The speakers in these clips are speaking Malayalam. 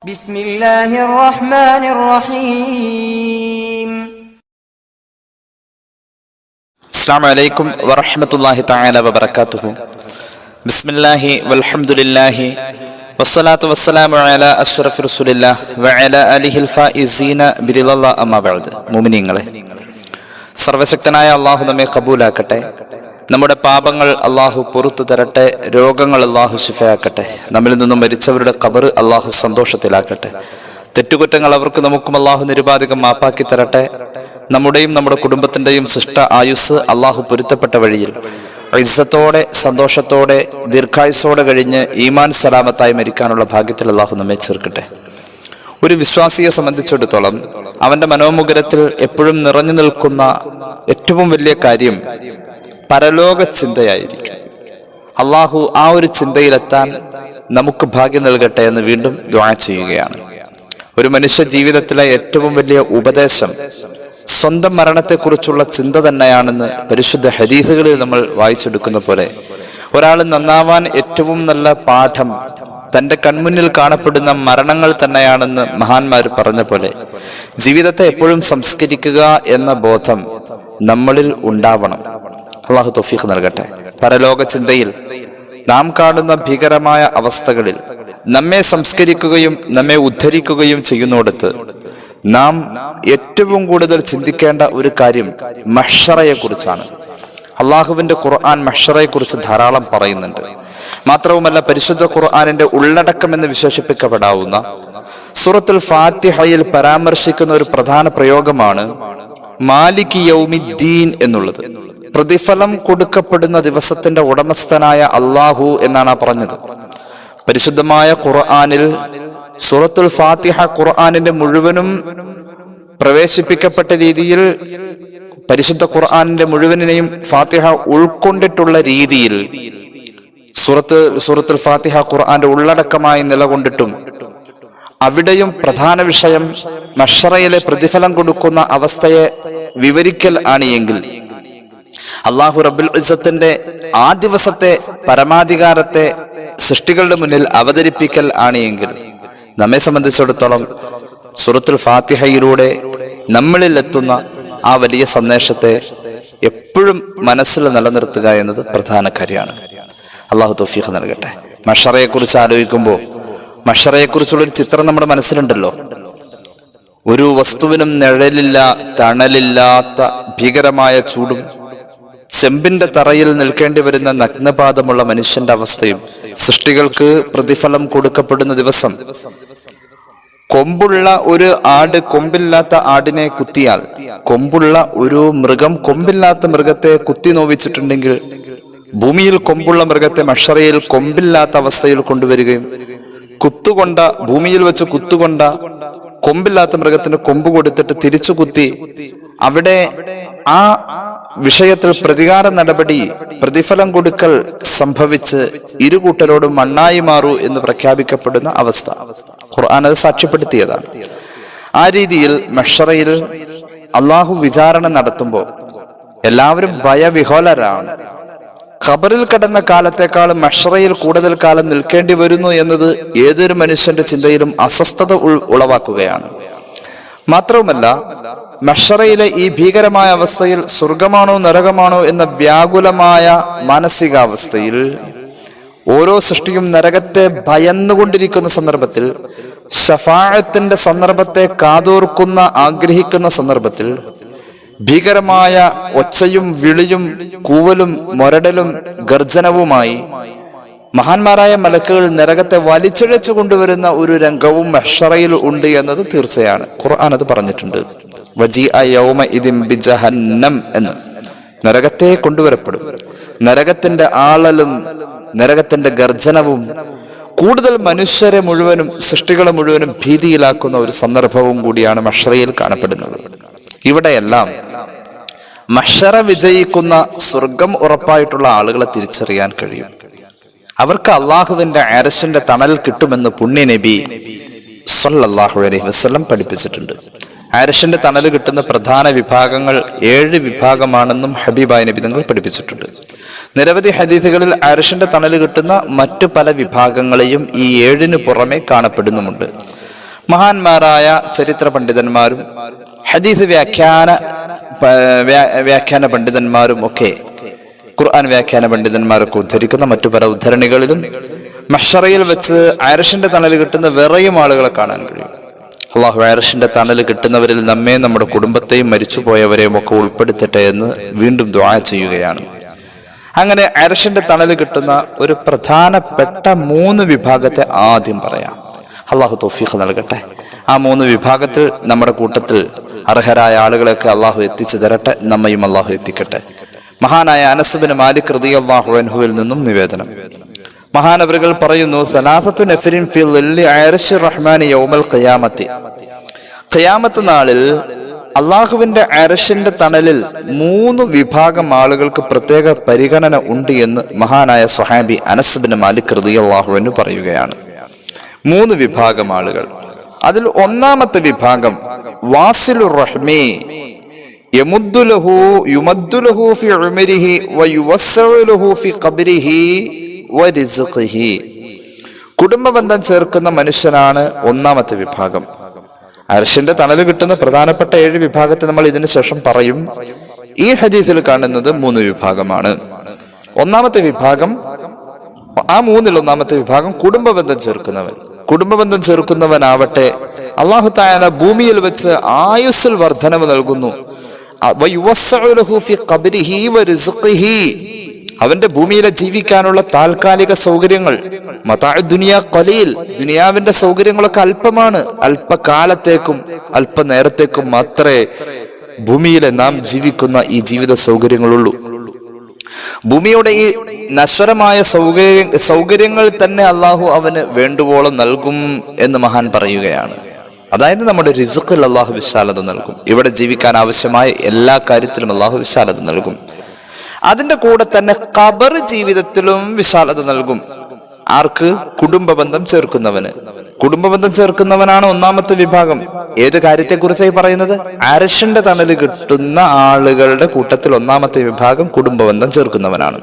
بسم الله الرحمن الرحيم. السلام عليكم ورحمة الله تعالى وبركاته. بسم الله والحمد لله والصلاة والسلام على أشرف رسول الله وعلى آله الفائزين برضا الله أما بعد. മുഅ്മിനീങ്ങളെ, സർവശക്തനായ അള്ളാഹു നമ്മെ കബൂലാക്കട്ടെ. നമ്മുടെ പാപങ്ങൾ അള്ളാഹു പുറത്തു തരട്ടെ. രോഗങ്ങൾ അള്ളാഹു ശിഫയാക്കട്ടെ. നമ്മിൽ നിന്നും മരിച്ചവരുടെ ഖബർ അള്ളാഹു സന്തോഷത്തിലാക്കട്ടെ. തെറ്റുകുറ്റങ്ങൾ അവർക്ക് നമുക്കും അള്ളാഹു നിരുപാധികം മാപ്പാക്കി തരട്ടെ. നമ്മുടെയും നമ്മുടെ കുടുംബത്തിൻ്റെയും ശിഷ്ട ആയുസ് അള്ളാഹു പൊരുത്തപ്പെട്ട വഴിയിൽ ഇസ്സത്തോടെ സന്തോഷത്തോടെ ദീർഘായുസോടെ കഴിഞ്ഞ് ഈമാൻ സലാമത്തായി മരിക്കാനുള്ള ഭാഗ്യത്തിൽ അള്ളാഹു നമ്മെ ചേർക്കട്ടെ. ഒരു വിശ്വാസിയെ സംബന്ധിച്ചിടത്തോളം അവന്റെ മനോമുഖരത്തിൽ എപ്പോഴും നിറഞ്ഞു നിൽക്കുന്ന ഏറ്റവും വലിയ കാര്യം പരലോക ചിന്തയായിരിക്കും. അള്ളാഹു ആ ഒരു ചിന്തയിലെത്താൻ നമുക്ക് ഭാഗ്യം നൽകട്ടെ എന്ന് വീണ്ടും ദുആ ചെയ്യുകയാണ്. ഒരു മനുഷ്യ ജീവിതത്തിലെ ഏറ്റവും വലിയ ഉപദേശം സ്വന്തം മരണത്തെക്കുറിച്ചുള്ള ചിന്ത തന്നെയാണെന്ന് പരിശുദ്ധ ഹദീസുകളിൽ നമ്മൾ വായിച്ചെടുക്കുന്ന പോലെ, ഒരാൾ നന്നാവാൻ ഏറ്റവും നല്ല പാഠം തൻ്റെ കൺമുന്നിൽ കാണപ്പെടുന്ന മരണങ്ങൾ തന്നെയാണെന്ന് മഹാന്മാർ പറഞ്ഞ പോലെ, ജീവിതത്തെ എപ്പോഴും സംസ്കരിക്കുക എന്ന ബോധം നമ്മളിൽ ഉണ്ടാവണം. അള്ളാഹു തൗഫീഖ് നൽകട്ടെ. പരലോക ചിന്തയിൽ നാം കാണുന്ന ഭീകരമായ അവസ്ഥകളിൽ നമ്മെ സംസ്കരിക്കുകയും നമ്മെ ഉദ്ധരിക്കുകയും ചെയ്യുന്നിടത്ത് നാം ഏറ്റവും കൂടുതൽ ചിന്തിക്കേണ്ട ഒരു കാര്യം മഹ്ശറയെ കുറിച്ചാണ്. അള്ളാഹുവിന്റെ ഖുർആൻ മഹ്ശറയെ കുറിച്ച് ധാരാളം പറയുന്നുണ്ട്. മാത്രവുമല്ല, പരിശുദ്ധ ഖുർആനിന്റെ ഉള്ളടക്കം എന്ന് വിശേഷിപ്പിക്കപ്പെടാവുന്ന സൂറത്തുൽ ഫാത്തിഹയിൽ പരാമർശിക്കുന്ന ഒരു പ്രധാന പ്രയോഗമാണ് മാലിക് യൗമിദ്ദീൻ എന്നുള്ളത്. പ്രതിഫലം കൊടുക്കപ്പെടുന്ന ദിവസത്തിന്റെ ഉടമസ്ഥനായ അള്ളാഹു എന്നാണ് പറഞ്ഞത്. പരിശുദ്ധമായ ഖുർആനിൽ സൂറത്തുൽ ഫാത്തിഹ ഖുർആനിന്റെ മുഴുവനും പ്രവേശിപ്പിക്കപ്പെട്ട രീതിയിൽ, പരിശുദ്ധ ഖുർആനിന്റെ മുഴുവനെയും ഫാത്തിഹ ഉൾക്കൊണ്ടിട്ടുള്ള രീതിയിൽ സൂറത്തുൽ ഫാത്തിഹ ഖുർആന്റെ ഉള്ളടക്കമായി നിലകൊണ്ടിട്ടും അവിടെയും പ്രധാന വിഷയം മഹ്ശറയിലെ പ്രതിഫലം കൊടുക്കുന്ന അവസ്ഥയെ വിവരിക്കൽ ആണ് എങ്കിൽ, അള്ളാഹു റബ്ബുൽ ഇസ്സത്തിന്റെ ആ ദിവസത്തെ പരമാധികാരത്തെ സൃഷ്ടികളുടെ മുന്നിൽ അവതരിപ്പിക്കൽ ആണ് എങ്കിൽ, നമ്മെ സംബന്ധിച്ചിടത്തോളം സൂറത്തുൽ ഫാത്തിഹയിലൂടെ നമ്മളിൽ എത്തുന്ന ആ വലിയ സന്ദേശത്തെ എപ്പോഴും മനസ്സിൽ നിലനിർത്തുക എന്നത് പ്രധാന കാര്യമാണ്. അള്ളാഹു തൗഫീഖ് നൽകട്ടെ. മഹ്ശറയെ കുറിച്ച് ആലോചിക്കുമ്പോൾ മഹ്ശറയെ കുറിച്ചുള്ള ഒരു ചിത്രം നമ്മുടെ മനസ്സിലുണ്ടല്ലോ. ഒരു വസ്തുവിനും നിഴലില്ല, തണലില്ലാത്ത ഭീകരമായ ചൂടും ചെമ്പിന്റെ തറയിൽ നിൽക്കേണ്ടി വരുന്ന നഗ്നപാദമുള്ള മനുഷ്യന്റെ അവസ്ഥയും, സൃഷ്ടികൾക്ക് പ്രതിഫലം കൊടുക്കപ്പെടുന്ന ദിവസം കൊമ്പുള്ള ഒരു ആട് കൊമ്പില്ലാത്ത ആടിനെ കുത്തിയാൽ, കൊമ്പുള്ള ഒരു മൃഗം കൊമ്പില്ലാത്ത മൃഗത്തെ കുത്തി നോവിച്ചിട്ടുണ്ടെങ്കിൽ, ഭൂമിയിൽ കൊമ്പുള്ള മൃഗത്തെ മഹ്ശറയിൽ കൊമ്പില്ലാത്ത അവസ്ഥയിൽ കൊണ്ടുവരികയും കുത്തുകൊണ്ട, ഭൂമിയിൽ വെച്ച് കുത്തുകൊണ്ട കൊമ്പില്ലാത്ത മൃഗത്തിന് കൊമ്പ് കൊടുത്തിട്ട് തിരിച്ചു കുത്തി അവിടെ ആ വിഷയത്തിൽ പ്രതികാര നടപടി, പ്രതിഫലം കൊടുക്കൽ സംഭവിച്ച് ഇരുകൂട്ടരോടും മണ്ണായി മാറൂ എന്ന് പ്രഖ്യാപിക്കപ്പെടുന്ന അവസ്ഥ ഖുർആൻ അത് സാക്ഷ്യപ്പെടുത്തിയതാണ്. ആ രീതിയിൽ മഹ്ശറയിൽ അള്ളാഹു വിചാരണ നടത്തുമ്പോൾ എല്ലാവരും ഭയവിഹ്വലരാണ്. ഖബറിൽ കിടന്ന കാലത്തെക്കാളും മഹ്ശറയിൽ കൂടുതൽ കാലം നിൽക്കേണ്ടി വരുന്നു എന്നത് ഏതൊരു മനുഷ്യന്റെ ചിന്തയിലും അസ്വസ്ഥത ഉളവാക്കുകയാണ്. മാത്രവുമല്ല, മഹ്ശറയിലെ ഈ ഭീകരമായ അവസ്ഥയിൽ സ്വർഗമാണോ നരകമാണോ എന്ന വ്യാകുലമായ മാനസികാവസ്ഥയിൽ ഓരോ സൃഷ്ടിയും നരകത്തെ ഭയന്നുകൊണ്ടിരിക്കുന്ന സന്ദർഭത്തിൽ, ശഫാഅത്തിന്റെ സന്ദർഭത്തെ കാതോർക്കുന്ന ആഗ്രഹിക്കുന്ന സന്ദർഭത്തിൽ, ഭീകരമായ ഒച്ചയും വിളിയും കൂവലും മൊരടലും ഗർജനവുമായി മഹാന്മാരായ മലക്കുകൾ നരകത്തെ വലിച്ചിഴച്ചു കൊണ്ടുവരുന്ന ഒരു രംഗവും മഹ്ശറയിൽ ഉണ്ട് എന്നത് തീർച്ചയാണ്. ഖുർആൻ അത് പറഞ്ഞിട്ടുണ്ട്. വജീഅ യൗമഇദിൻ ബിജഹന്നം എന്ന്. നരകത്തെ കൊണ്ടുവരപ്പെടും. നരകത്തിന്റെ ആളലും നരകത്തിന്റെ ഗർജനവും കൂടുതൽ മനുഷ്യരെ മുഴുവനും, സൃഷ്ടികളെ മുഴുവനും ഭീതിയിലാക്കുന്ന ഒരു സന്ദർഭവും കൂടിയാണ് മഹ്ശറയിൽ കാണപ്പെടുന്നത്. ഇവിടെയെല്ലാം മഹ്ശറ വിജയിക്കുന്ന, സ്വർഗം ഉറപ്പായിട്ടുള്ള ആളുകളെ തിരിച്ചറിയാൻ കഴിയും. അവർക്ക് അള്ളാഹുവിന്റെ അർശിന്റെ തണൽ കിട്ടുമെന്ന് പുണ്യ നബി സല്ലല്ലാഹു അലൈഹി വസല്ലം പഠിപ്പിച്ചിട്ടുണ്ട്. അർശിന്റെ തണൽ കിട്ടുന്ന പ്രധാന വിഭാഗങ്ങൾ 7 വിഭാഗമാണെന്നും ഹബീബായ നബി തങ്ങൾ പഠിപ്പിച്ചിട്ടുണ്ട്. നിരവധി ഹദീസുകളിൽ അർശിന്റെ തണൽ കിട്ടുന്ന മറ്റു പല വിഭാഗങ്ങളെയും ഈ 7 പുറമെ കാണപ്പെടുന്നുമുണ്ട്. മഹാന്മാരായ ചരിത്ര പണ്ഡിതന്മാരും ഹദീസ് വ്യാഖ്യാന പണ്ഡിതന്മാരും ഒക്കെ ഖുർആൻ വ്യാഖ്യാന പണ്ഡിതന്മാരൊക്കെ ഉദ്ധരിക്കുന്ന മറ്റു പല ഉദ്ധരണികളിലും മഹ്ശറയിൽ വെച്ച് അർശിന്റെ തണൽ കിട്ടുന്ന വേറെയും ആളുകളെ കാണാൻ കഴിയും. അള്ളാഹു അർശിന്റെ തണൽ കിട്ടുന്നവരിൽ നമ്മെ നമ്മുടെ കുടുംബത്തെയും മരിച്ചുപോയവരെയും ഒക്കെ ഉൾപ്പെടുത്തട്ടെ എന്ന് വീണ്ടും ദുആ ചെയ്യുകയാണ്. അങ്ങനെ അർശിന്റെ തണൽ കിട്ടുന്ന ഒരു പ്രധാനപ്പെട്ട 3 വിഭാഗത്തെ ആദ്യം പറയാം. അള്ളാഹു തൗഫീഖ് നൽകട്ടെ. ആ 3 വിഭാഗത്തിൽ നമ്മുടെ കൂട്ടത്തിൽ അർഹരായ ആളുകളെയൊക്കെ അള്ളാഹു എത്തിച്ചു തരട്ടെ. നമ്മയും അള്ളാഹു എത്തിക്കട്ടെ. മഹാനായ അനസ് ബിൻ മാലിക് റളിയല്ലാഹു അൻഹുവിൽ നിന്നും നിവേദനം. മഹാനവറുകൾ പറയുന്നു, സലാസത്തു നഫരിൻ ഫി ളില്ലി അർശിർ റഹ്മാനി യൗമൽ ഖിയാമത്തി. ഖിയാമത്ത് നാളിൽ അള്ളാഹുവിന്റെ അർശിന്റെ തണലിൽ 3 വിഭാഗം ആളുകൾക്ക് പ്രത്യേക പരിഗണന ഉണ്ട് എന്ന് മഹാനായ സ്വഹാബി അനസ് ബിൻ മാലിക് റളിയല്ലാഹു അൻഹു പറയുകയാണ്. 3 വിഭാഗം ആളുകൾ. അതിൽ ഒന്നാമത്തെ വിഭാഗം വാസിലുർ റഹ്മി യുമദ്ദുലഹു ഫി ഉമരിഹി വയുവസ്സഉലഹു ഫി ഖബ്രിഹി വരിസ്ഖിഹി. കുടുംബബന്ധം ചേർക്കുന്ന മനുഷ്യനാണ് ഒന്നാമത്തെ വിഭാഗം. അർശിന്റെ തണൽ കിട്ടുന്ന പ്രധാനപ്പെട്ട 7 വിഭാഗത്തെ നമ്മൾ ഇതിനു ശേഷം പറയും. ഈ ഹദീസിൽ കാണുന്നത് 3 വിഭാഗമാണ്. ഒന്നാമത്തെ വിഭാഗം, ആ 3-ൽ ഒന്നാമത്തെ വിഭാഗം കുടുംബബന്ധം ചേർക്കുന്നവൻ. കുടുംബബന്ധം ചേർക്കുന്നവനാവട്ടെ അല്ലാഹു തആല ഭൂമിയിൽ വെച്ച് ആയുസ്സിൽ വർധനവ് നൽകുന്നു. അവന്റെ ഭൂമിയിലെ ജീവിക്കാനുള്ള താൽക്കാലിക സൗകര്യങ്ങൾ, ദുനിയാവിന്റെ സൗകര്യങ്ങളൊക്കെ അല്പമാണ്. അല്പകാലത്തേക്കും അല്പനേരത്തേക്കും മാത്രമേ ഭൂമിയിലെ നാം ജീവിക്കുന്ന ഈ ജീവിത സൗകര്യങ്ങളുള്ളൂ. ഭൂമിയുടെ ഈ നശ്വരമായ സൗകര്യങ്ങൾ തന്നെ അള്ളാഹു അവന് വേണ്ടുവോളം നൽകും എന്ന് മഹാൻ പറയുകയാണ്. അതായത് നമ്മുടെ റിസ്ഖിൽ അള്ളാഹു വിശാലത നൽകും. ഇവിടെ ജീവിക്കാൻ ആവശ്യമായ എല്ലാ കാര്യത്തിലും അള്ളാഹു വിശാലത നൽകും. അതിന്റെ കൂടെ തന്നെ ഖബർ ജീവിതത്തിലും വിശാലത നൽകും. ആർക്ക്? കുടുംബബന്ധം ചേർക്കുന്നവന്. കുടുംബബന്ധം ചേർക്കുന്നവനാണ് ഒന്നാമത്തെ വിഭാഗം. ഏത് കാര്യത്തെക്കുറിച്ചായി പറയുന്നത്? അർശിന്റെ തണൽ കിട്ടുന്ന ആളുകളുടെ കൂട്ടത്തിൽ ഒന്നാമത്തെ വിഭാഗം കുടുംബബന്ധം ചേർക്കുന്നവനാണ്.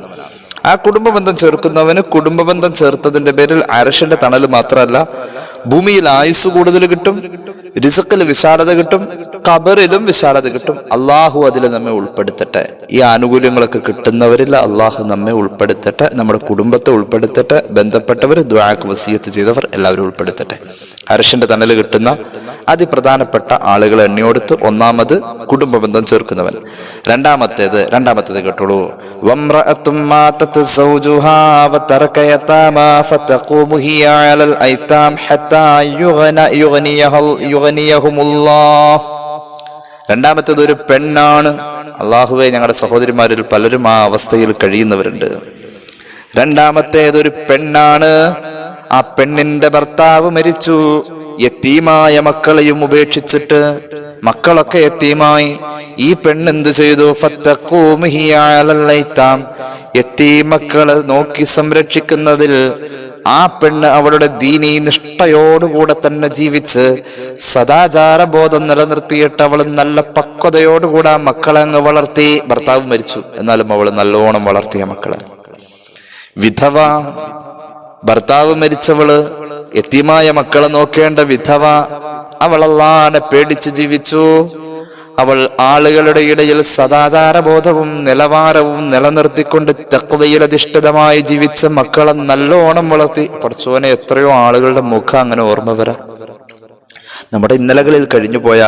ആ കുടുംബബന്ധം ചേർക്കുന്നവന് കുടുംബബന്ധം ചേർത്തതിന്റെ പേരിൽ അർശിന്റെ തണൽ മാത്രമല്ല, ഭൂമിയിൽ ആയുസ് കൂടുതൽ കിട്ടും, റിസ്ഖിൽ വിശാലത കിട്ടും, ഖബറിലും വിശാലത കിട്ടും. അള്ളാഹു അതിൽ നമ്മെ ഉൾപ്പെടുത്തട്ടെ. ഈ ആനുകൂല്യങ്ങളൊക്കെ കിട്ടുന്നവരിൽ അള്ളാഹു നമ്മെ ഉൾപ്പെടുത്തട്ടെ. നമ്മുടെ കുടുംബത്തെ ഉൾപ്പെടുത്തട്ടെ. ബന്ധപ്പെട്ടവർ, ദുആക്ക് വസിയത്ത് ചെയ്തവർ എല്ലാവരും ഉൾപ്പെടുത്തട്ടെ. അർശിന്റെ തണൽ കിട്ടുന്ന അതിപ്രധാനപ്പെട്ട ആളുകളെ എണ്ണിയോടുത്ത് ഒന്നാമത് കുടുംബബന്ധം ചേർക്കുന്നവൻ. രണ്ടാമത്തേത് കേട്ടോളൂ. വംറഅത്തും മാതത് സൗജുഹാ വതറക യതാമാ ഫതഖൂമു ഹിയ അലൽ ഐതാം ഹത്താ യുഗ്നിയഹുമുല്ലാഹ്. രണ്ടാമത്തേത് ഒരു പെണ്ണാണ്. അല്ലാഹുവേ, ഞങ്ങളുടെ സഹോദരിമാരിൽ പലരും ആ അവസ്ഥയിൽ കഴിയുന്നവരുണ്ട്. രണ്ടാമത്തേതൊരു പെണ്ണാണ്. ആ പെണ്ണിന്റെ ഭർത്താവ് മരിച്ചു. യത്തീമായ മക്കളെയും ഉപേക്ഷിച്ചിട്ട്, മക്കളൊക്കെ യത്തീമായി. ഈ പെണ്ണെന്ത് ചെയ്തു? ഫത്തഖൂമു ഹിയ അലൽ ഐതാം. യത്തീമക്കളെ നോക്കി സംരക്ഷിക്കുന്നതിൽ ആ പെണ്ണ് അവളുടെ ദീനീ നിഷ്ഠയോടുകൂടെ തന്നെ ജീവിച്ച് സദാചാരബോധം നിലനിർത്തിയിട്ട് അവൾ നല്ല പക്വതയോടുകൂടെ മക്കളെ അങ്ങ് വളർത്തി. ഭർത്താവ് മരിച്ചു, എന്നാലും അവൾ നല്ലോണം വളർത്തിയ മക്കളെ. വിധവ, ഭർത്താവ് മരിച്ചവള്, യതീമായ മക്കളെ നോക്കേണ്ട വിധവ, അവൾ അല്ലാഹുവിനെ പേടിച്ച് ജീവിച്ചു. അവൾ ആളുകളുടെ ഇടയിൽ സദാചാരബോധവും നിലവാരവും നിലനിർത്തിക്കൊണ്ട് തഖ്വയിൽ അധിഷ്ഠിതമായി ജീവിച്ച മക്കളെ നല്ലോണം വളർത്തി. പടച്ചോനെ, എത്രയോ ആളുകളുടെ മുഖം അങ്ങനെ ഓർമ്മ വരാം. നമ്മുടെ ഇന്നലകളിൽ കഴിഞ്ഞുപോയ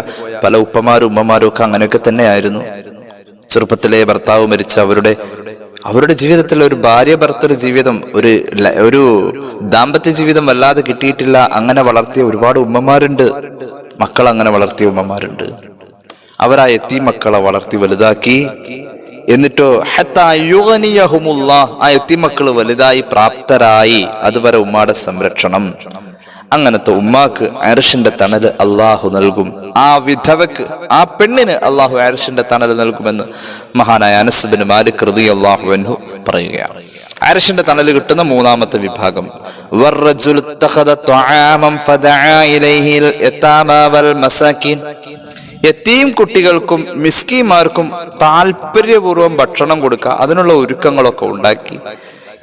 പല ഉപ്പമാരും ഉമ്മമാരും ഒക്കെ അങ്ങനെയൊക്കെ തന്നെയായിരുന്നു. ചെറുപ്പത്തിലെ ഭർത്താവ് മരിച്ച അവരുടെ ജീവിതത്തിൽ ഒരു ഭാര്യ ഭർത്തൃ ജീവിതം, ഒരു ദാമ്പത്യ ജീവിതം വല്ലാതെ കിട്ടിയിട്ടില്ല. അങ്ങനെ വളർത്തിയ ഒരുപാട് ഉമ്മമാരുണ്ട്. മക്കൾ അങ്ങനെ വളർത്തിയ ഉമ്മമാരുണ്ട്. അവരാ യതീം മക്കളെ വളർത്തി വലുതാക്കി. എന്നിട്ടോ ഹത്താ യുഗ്നിയഹുമുല്ലാഹ്, ആ യതീം മക്കള് വലുതായി പ്രാപ്തരായി. അതുവരെ ഉമ്മാടെ സംരക്ഷണം. അങ്ങനത്തെ ഉമ്മാക്ക് അർശിന്റെ തണല് അള്ളാഹു നൽകും. ആ വിധവക്ക്, ആ പെണ്ണിന് അള്ളാഹു അർശിന്റെ തണല് നൽകുമെന്ന് മഹാനായ അനസ് ബിൻ മാലിക് റളിയല്ലാഹു അൻഹു പറയുകയാണ്. അർശിന്റെ തണല് കിട്ടുന്ന മൂന്നാമത്തെ വിഭാഗം വറജുൽ തഖദ തആമൻ ഫദആ ഇലൈഹിൽ യതാമാ വൽ മസാകിൻ. യതീം കുട്ടികൾക്കും മിസ്കീന്മാർക്കും താല്പര്യപൂർവ്വം ഭക്ഷണം കൊടുക്കുക, അതിനുള്ള ഒരുക്കങ്ങളൊക്കെ ഉണ്ടാക്കി.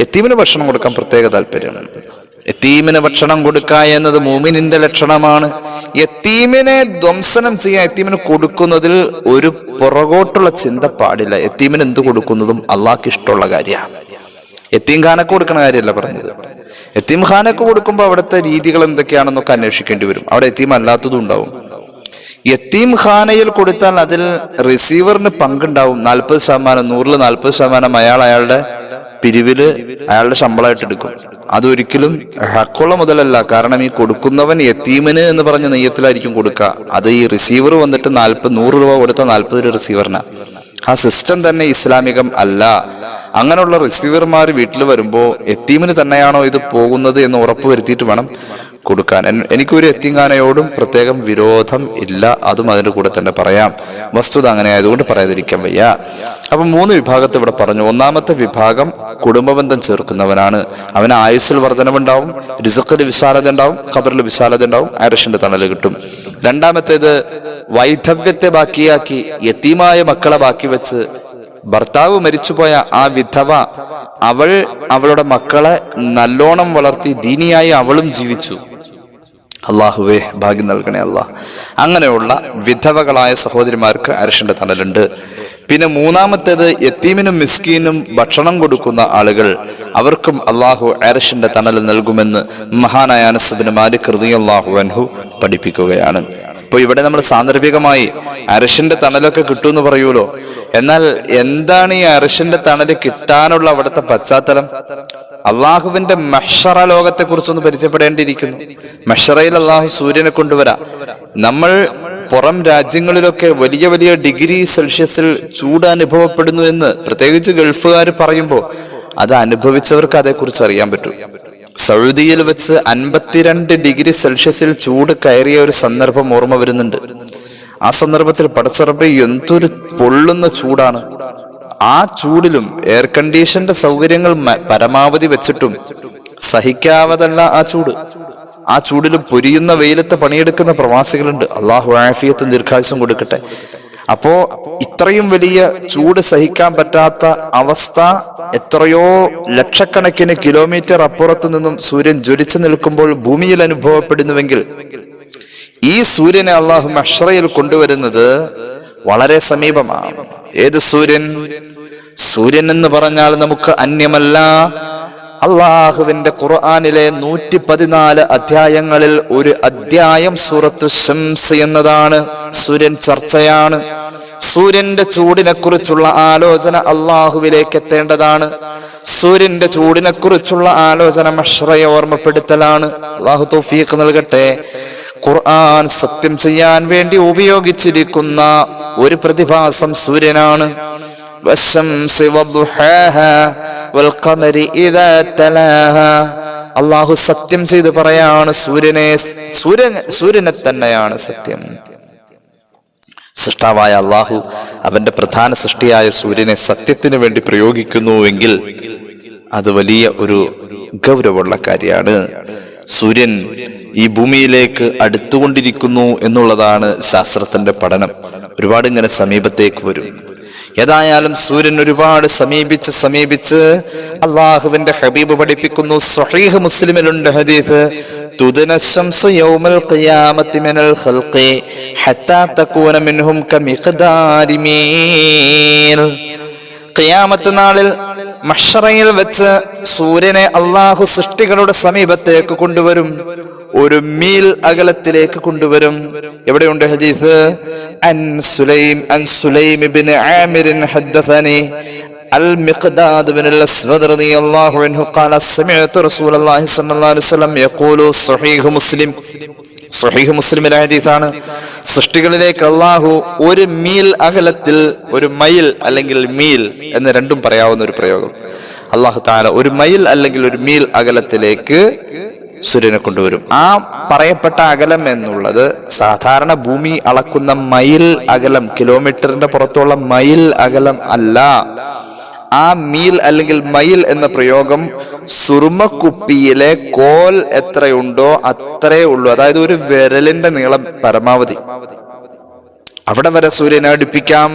യതീമിന് ഭക്ഷണം കൊടുക്കാൻ പ്രത്യേക താല്പര്യമാണ്. യതീമിന് ഭക്ഷണം കൊടുക്കുക എന്നത് മുഅ്മിനിന്റെ ലക്ഷണമാണ്. യതീമിനെ ധ്വംസനം ചെയ്യാൻ, യതീമിന് കൊടുക്കുന്നതിൽ ഒരു പുറകോട്ടുള്ള ചിന്ത പാടില്ല. യതീമിന് എന്ത് കൊടുക്കുന്നതും അള്ളാഹ്ക്ക് ഇഷ്ടമുള്ള കാര്യമാണ്. യതീംഖാനക്ക് കൊടുക്കുന്ന കാര്യമല്ല പറഞ്ഞത്. യതീംഖാനക്ക് കൊടുക്കുമ്പോൾ അവിടുത്തെ രീതികൾ എന്തൊക്കെയാണെന്നൊക്കെ അന്വേഷിക്കേണ്ടി വരും. അവിടെ യതീം അല്ലാത്തതും ഉണ്ടാവും. യതീംഖാനയിൽ കൊടുത്താൽ അതിൽ റിസീവറിന് പങ്കുണ്ടാവും. 40%, 140% അയാളുടെ പിരിവില് അയാളുടെ ശമ്പളമായിട്ട് എടുക്കും. അതൊരിക്കലും ഹക്കുള്ള മുതലല്ല. കാരണം ഈ കൊടുക്കുന്നവൻ യതീമിന് എന്ന് പറഞ്ഞ നെയ്യത്തിലായിരിക്കും കൊടുക്കുക. അത് ഈ റിസീവർ വന്നിട്ട് 100 രൂപ കൊടുത്ത 40 റിസീവറിനാ. ആ സിസ്റ്റം തന്നെ ഇസ്ലാമികം അല്ല. അങ്ങനെയുള്ള റിസീവർമാർ വീട്ടിൽ വരുമ്പോൾ യതീമിന് തന്നെയാണോ ഇത് പോകുന്നത് എന്ന് ഉറപ്പ് വരുത്തിയിട്ട് വേണം കൊടുക്കാൻ. എനിക്കൊരു യതീംഖാനയോടും പ്രത്യേകം വിരോധം ഇല്ല. അതും അതിൻ്റെ കൂടെ തന്നെ പറയാം. വസ്തുത അങ്ങനെ ആയതുകൊണ്ട് പറയാതിരിക്കാൻ വയ്യ. അപ്പൊ 3 വിഭാഗത്തെ ഇവിടെ പറഞ്ഞു. ഒന്നാമത്തെ വിഭാഗം കുടുംബബന്ധം ചേർക്കുന്നവനാണ്. അവന് ആയുസ്സിൽ വർധനവുണ്ടാവും, റിസ്ഖിൽ വിശാലത ഉണ്ടാവും, ഖബറിൽ വിശാലത ഉണ്ടാവും, അർശിന്റെ തണല് കിട്ടും. രണ്ടാമത്തേത് വൈധവ്യത്തെ ബാക്കിയാക്കി യതീമായ മക്കളെ ബാക്കി വെച്ച് ഭർത്താവ് മരിച്ചുപോയ ആ വിധവ അവളുടെ മക്കളെ നല്ലോണം വളർത്തി ദീനിയായി അവളും ജീവിച്ചു. അള്ളാഹുവേ ഭാഗ്യം നൽകണേ അല്ലാഹ്. അങ്ങനെയുള്ള വിധവകളായ സഹോദരിമാർക്ക് അർശിന്റെ തണലുണ്ട്. പിന്നെ മൂന്നാമത്തേത് യതീമിനും മിസ്കീനും ഭക്ഷണം കൊടുക്കുന്ന ആളുകൾ, അവർക്കും അള്ളാഹു അർശിന്റെ തണൽ നൽകുമെന്ന് മഹാനായ അനസ് ഇബ്നു മാലിക് റളിയല്ലാഹു അൻഹു പഠിപ്പിക്കുകയാണ്. അപ്പോൾ ഇവിടെ നമ്മൾ സാന്ദർഭികമായി അർശിന്റെ തണലൊക്കെ കിട്ടുമെന്ന് പറയൂലോ. എന്നാൽ എന്താണ് ഈ അർശിന്റെ തണല് കിട്ടാനുള്ള അവിടുത്തെ പശ്ചാത്തലം? അള്ളാഹുവിന്റെ മഹ്ശറ ലോകത്തെ കുറിച്ചൊന്ന് പരിചയപ്പെടേണ്ടിയിരിക്കുന്നു. മഹ്ശറയിൽ അള്ളാഹു സൂര്യനെ കൊണ്ടുവരാ. നമ്മൾ പുറം രാജ്യങ്ങളിലൊക്കെ വലിയ വലിയ ഡിഗ്രി സെൽഷ്യസിൽ ചൂട് അനുഭവപ്പെടുന്നു എന്ന് പ്രത്യേകിച്ച് ഗൾഫുകാർ പറയുമ്പോൾ അത് അനുഭവിച്ചവർക്ക് അതേക്കുറിച്ച് അറിയാൻ പറ്റും. സൗദിയിൽ വെച്ച് 52 ഡിഗ്രി സെൽഷ്യസിൽ ചൂട് കയറിയ ഒരു സന്ദർഭം ഓർമ്മ വരുന്നുണ്ട്. ആ സന്ദർഭത്തിൽ പടച്ചറബേ എന്തൊരു പൊള്ളുന്ന ചൂടാണ്. ആ ചൂടിലും എയർ കണ്ടീഷന്റെ സൗകര്യങ്ങൾ പരമാവധി വെച്ചിട്ടും സഹിക്കാവതല്ല ആ ചൂട്. ആ ചൂടിലും പൊരിയുന്ന വെയിലത്ത് പണിയെടുക്കുന്ന പ്രവാസികളുണ്ട്. അള്ളാഹു ആഫിയത്തും ദീർഘായുസ്സും കൊടുക്കട്ടെ. അപ്പോ ഇത്രയും വലിയ ചൂട് സഹിക്കാൻ പറ്റാത്ത അവസ്ഥ എത്രയോ ലക്ഷക്കണക്കിന് കിലോമീറ്റർ അപ്പുറത്ത് നിന്നും സൂര്യൻ ജ്വലിച്ചു നിൽക്കുമ്പോൾ ഭൂമിയിൽ അനുഭവപ്പെടുന്നുവെങ്കിൽ ഈ സൂര്യനെ അള്ളാഹു മഹ്ശറയിൽ കൊണ്ടുവരുന്നത് വളരെ സമീപമാണ്. ഏത് സൂര്യൻ? സൂര്യൻ എന്ന് പറഞ്ഞാൽ നമുക്ക് അന്യമല്ല. അള്ളാഹുവിന്റെ ഖുർആനിലെ 114 അധ്യായങ്ങളിൽ ഒരു അധ്യായം സൂറത്തു ശംസ് എന്നതാണ്. സൂര്യൻ ചർച്ചയാണ്. സൂര്യന്റെ ചൂടിനെ കുറിച്ചുള്ള ആലോചന അള്ളാഹുവിലേക്ക് എത്തേണ്ടതാണ്. സൂര്യന്റെ ചൂടിനെ കുറിച്ചുള്ള ആലോചന മഹ്ശറയെ ഓർമ്മപ്പെടുത്തലാണ്. അള്ളാഹു തൗഫീഖ് നൽകട്ടെ. ഖുർആൻ സത്യം ചെയ്യാൻ വേണ്ടി ഉപയോഗിച്ചിരിക്കുന്ന ഒരു പ്രതിഭാസം സൂര്യനാണ്. അള്ളാഹു സത്യം ചെയ്ത് പറയാണ് സൂര്യനെ തന്നെയാണ് സത്യം. സൃഷ്ടാവായ അള്ളാഹു അവന്റെ പ്രധാന സൃഷ്ടിയായ സൂര്യനെ സത്യത്തിന് വേണ്ടി പ്രയോഗിക്കുന്നുവെങ്കിൽ അത് വലിയ ഒരു ഗൗരവമുള്ള കാര്യമാണ്. സൂര്യൻ ഈ ഭൂമിയിലേക്ക് അടുത്തുകൊണ്ടിരിക്കുന്നു എന്നുള്ളതാണ് ശാസ്ത്രത്തിന്റെ പഠനം. ഒരുപാട് ഇങ്ങനെ സമീപത്തേക്ക് വരും. ഏതായാലും സൂര്യൻ ഒരുപാട് സമീപിച്ച് അള്ളാഹുവിന്റെ ഹബീബ് പഠിപ്പിക്കുന്നു. സ്വഹീഹ് മുസ്ലിമിലുണ്ട് ഹദീസ്, തുദന ശംസു യൗമൽ ഖിയാമത്തി മിനൽ ഖൽഖി ഹത്താ തകൂന മിൻഹും കമിഖ്ദാരി മീൽ. ഖിയാമത്ത് നാളിൽ മഹ്ശറയിൽ വെച്ച് സൂര്യനെ അള്ളാഹു സൃഷ്ടികളുടെ സമീപത്തേക്ക് കൊണ്ടുവരും. ഒരു മീൽ അകലത്തിലേക്ക് കൊണ്ടുവരും. എവിടെയുണ്ട് ഹദീസ്? അൻ സുലൈം ഇബ്നു ആമിർ ഹദ്ദസനി المقداد بن الأسود رضي الله عنه قال سمعت رسول الله صلى الله عليه وسلم يقول صحيح مسلم ഹദീസാണ്. സൃഷ്ടികളിലേക്ക് അള്ളാഹു ഒരു മീൽ അകലത്തിൽ, ഒരു മൈൽ അല്ലെങ്കിൽ മീൽ എന്ന് രണ്ടും പറയാവുന്ന ഒരു പ്രയോഗം, അള്ളാഹു തആല ഒരു മൈൽ അല്ലെങ്കിൽ ഒരു മീൽ അകലത്തിലേക്ക് സൂര്യനെ കൊണ്ടുവരും. ആ പറയപ്പെട്ട അകലം എന്നുള്ളത് സാധാരണ ഭൂമി അളക്കുന്ന മൈൽ അകലം, കിലോമീറ്ററിന്റെ പുറത്തുള്ള മൈൽ അകലം അല്ല. ആ മീൽ അല്ലെങ്കിൽ മൈൽ എന്ന പ്രയോഗം സുറുമക്കുപ്പിയിലെ കോൽ എത്രയുണ്ടോ അത്രേ ഉള്ളൂ. അതായത് ഒരു വിരലിന്റെ നീളം പരമാവധി. അവിടെ വരെ സൂര്യനെ അടുപ്പിക്കാം.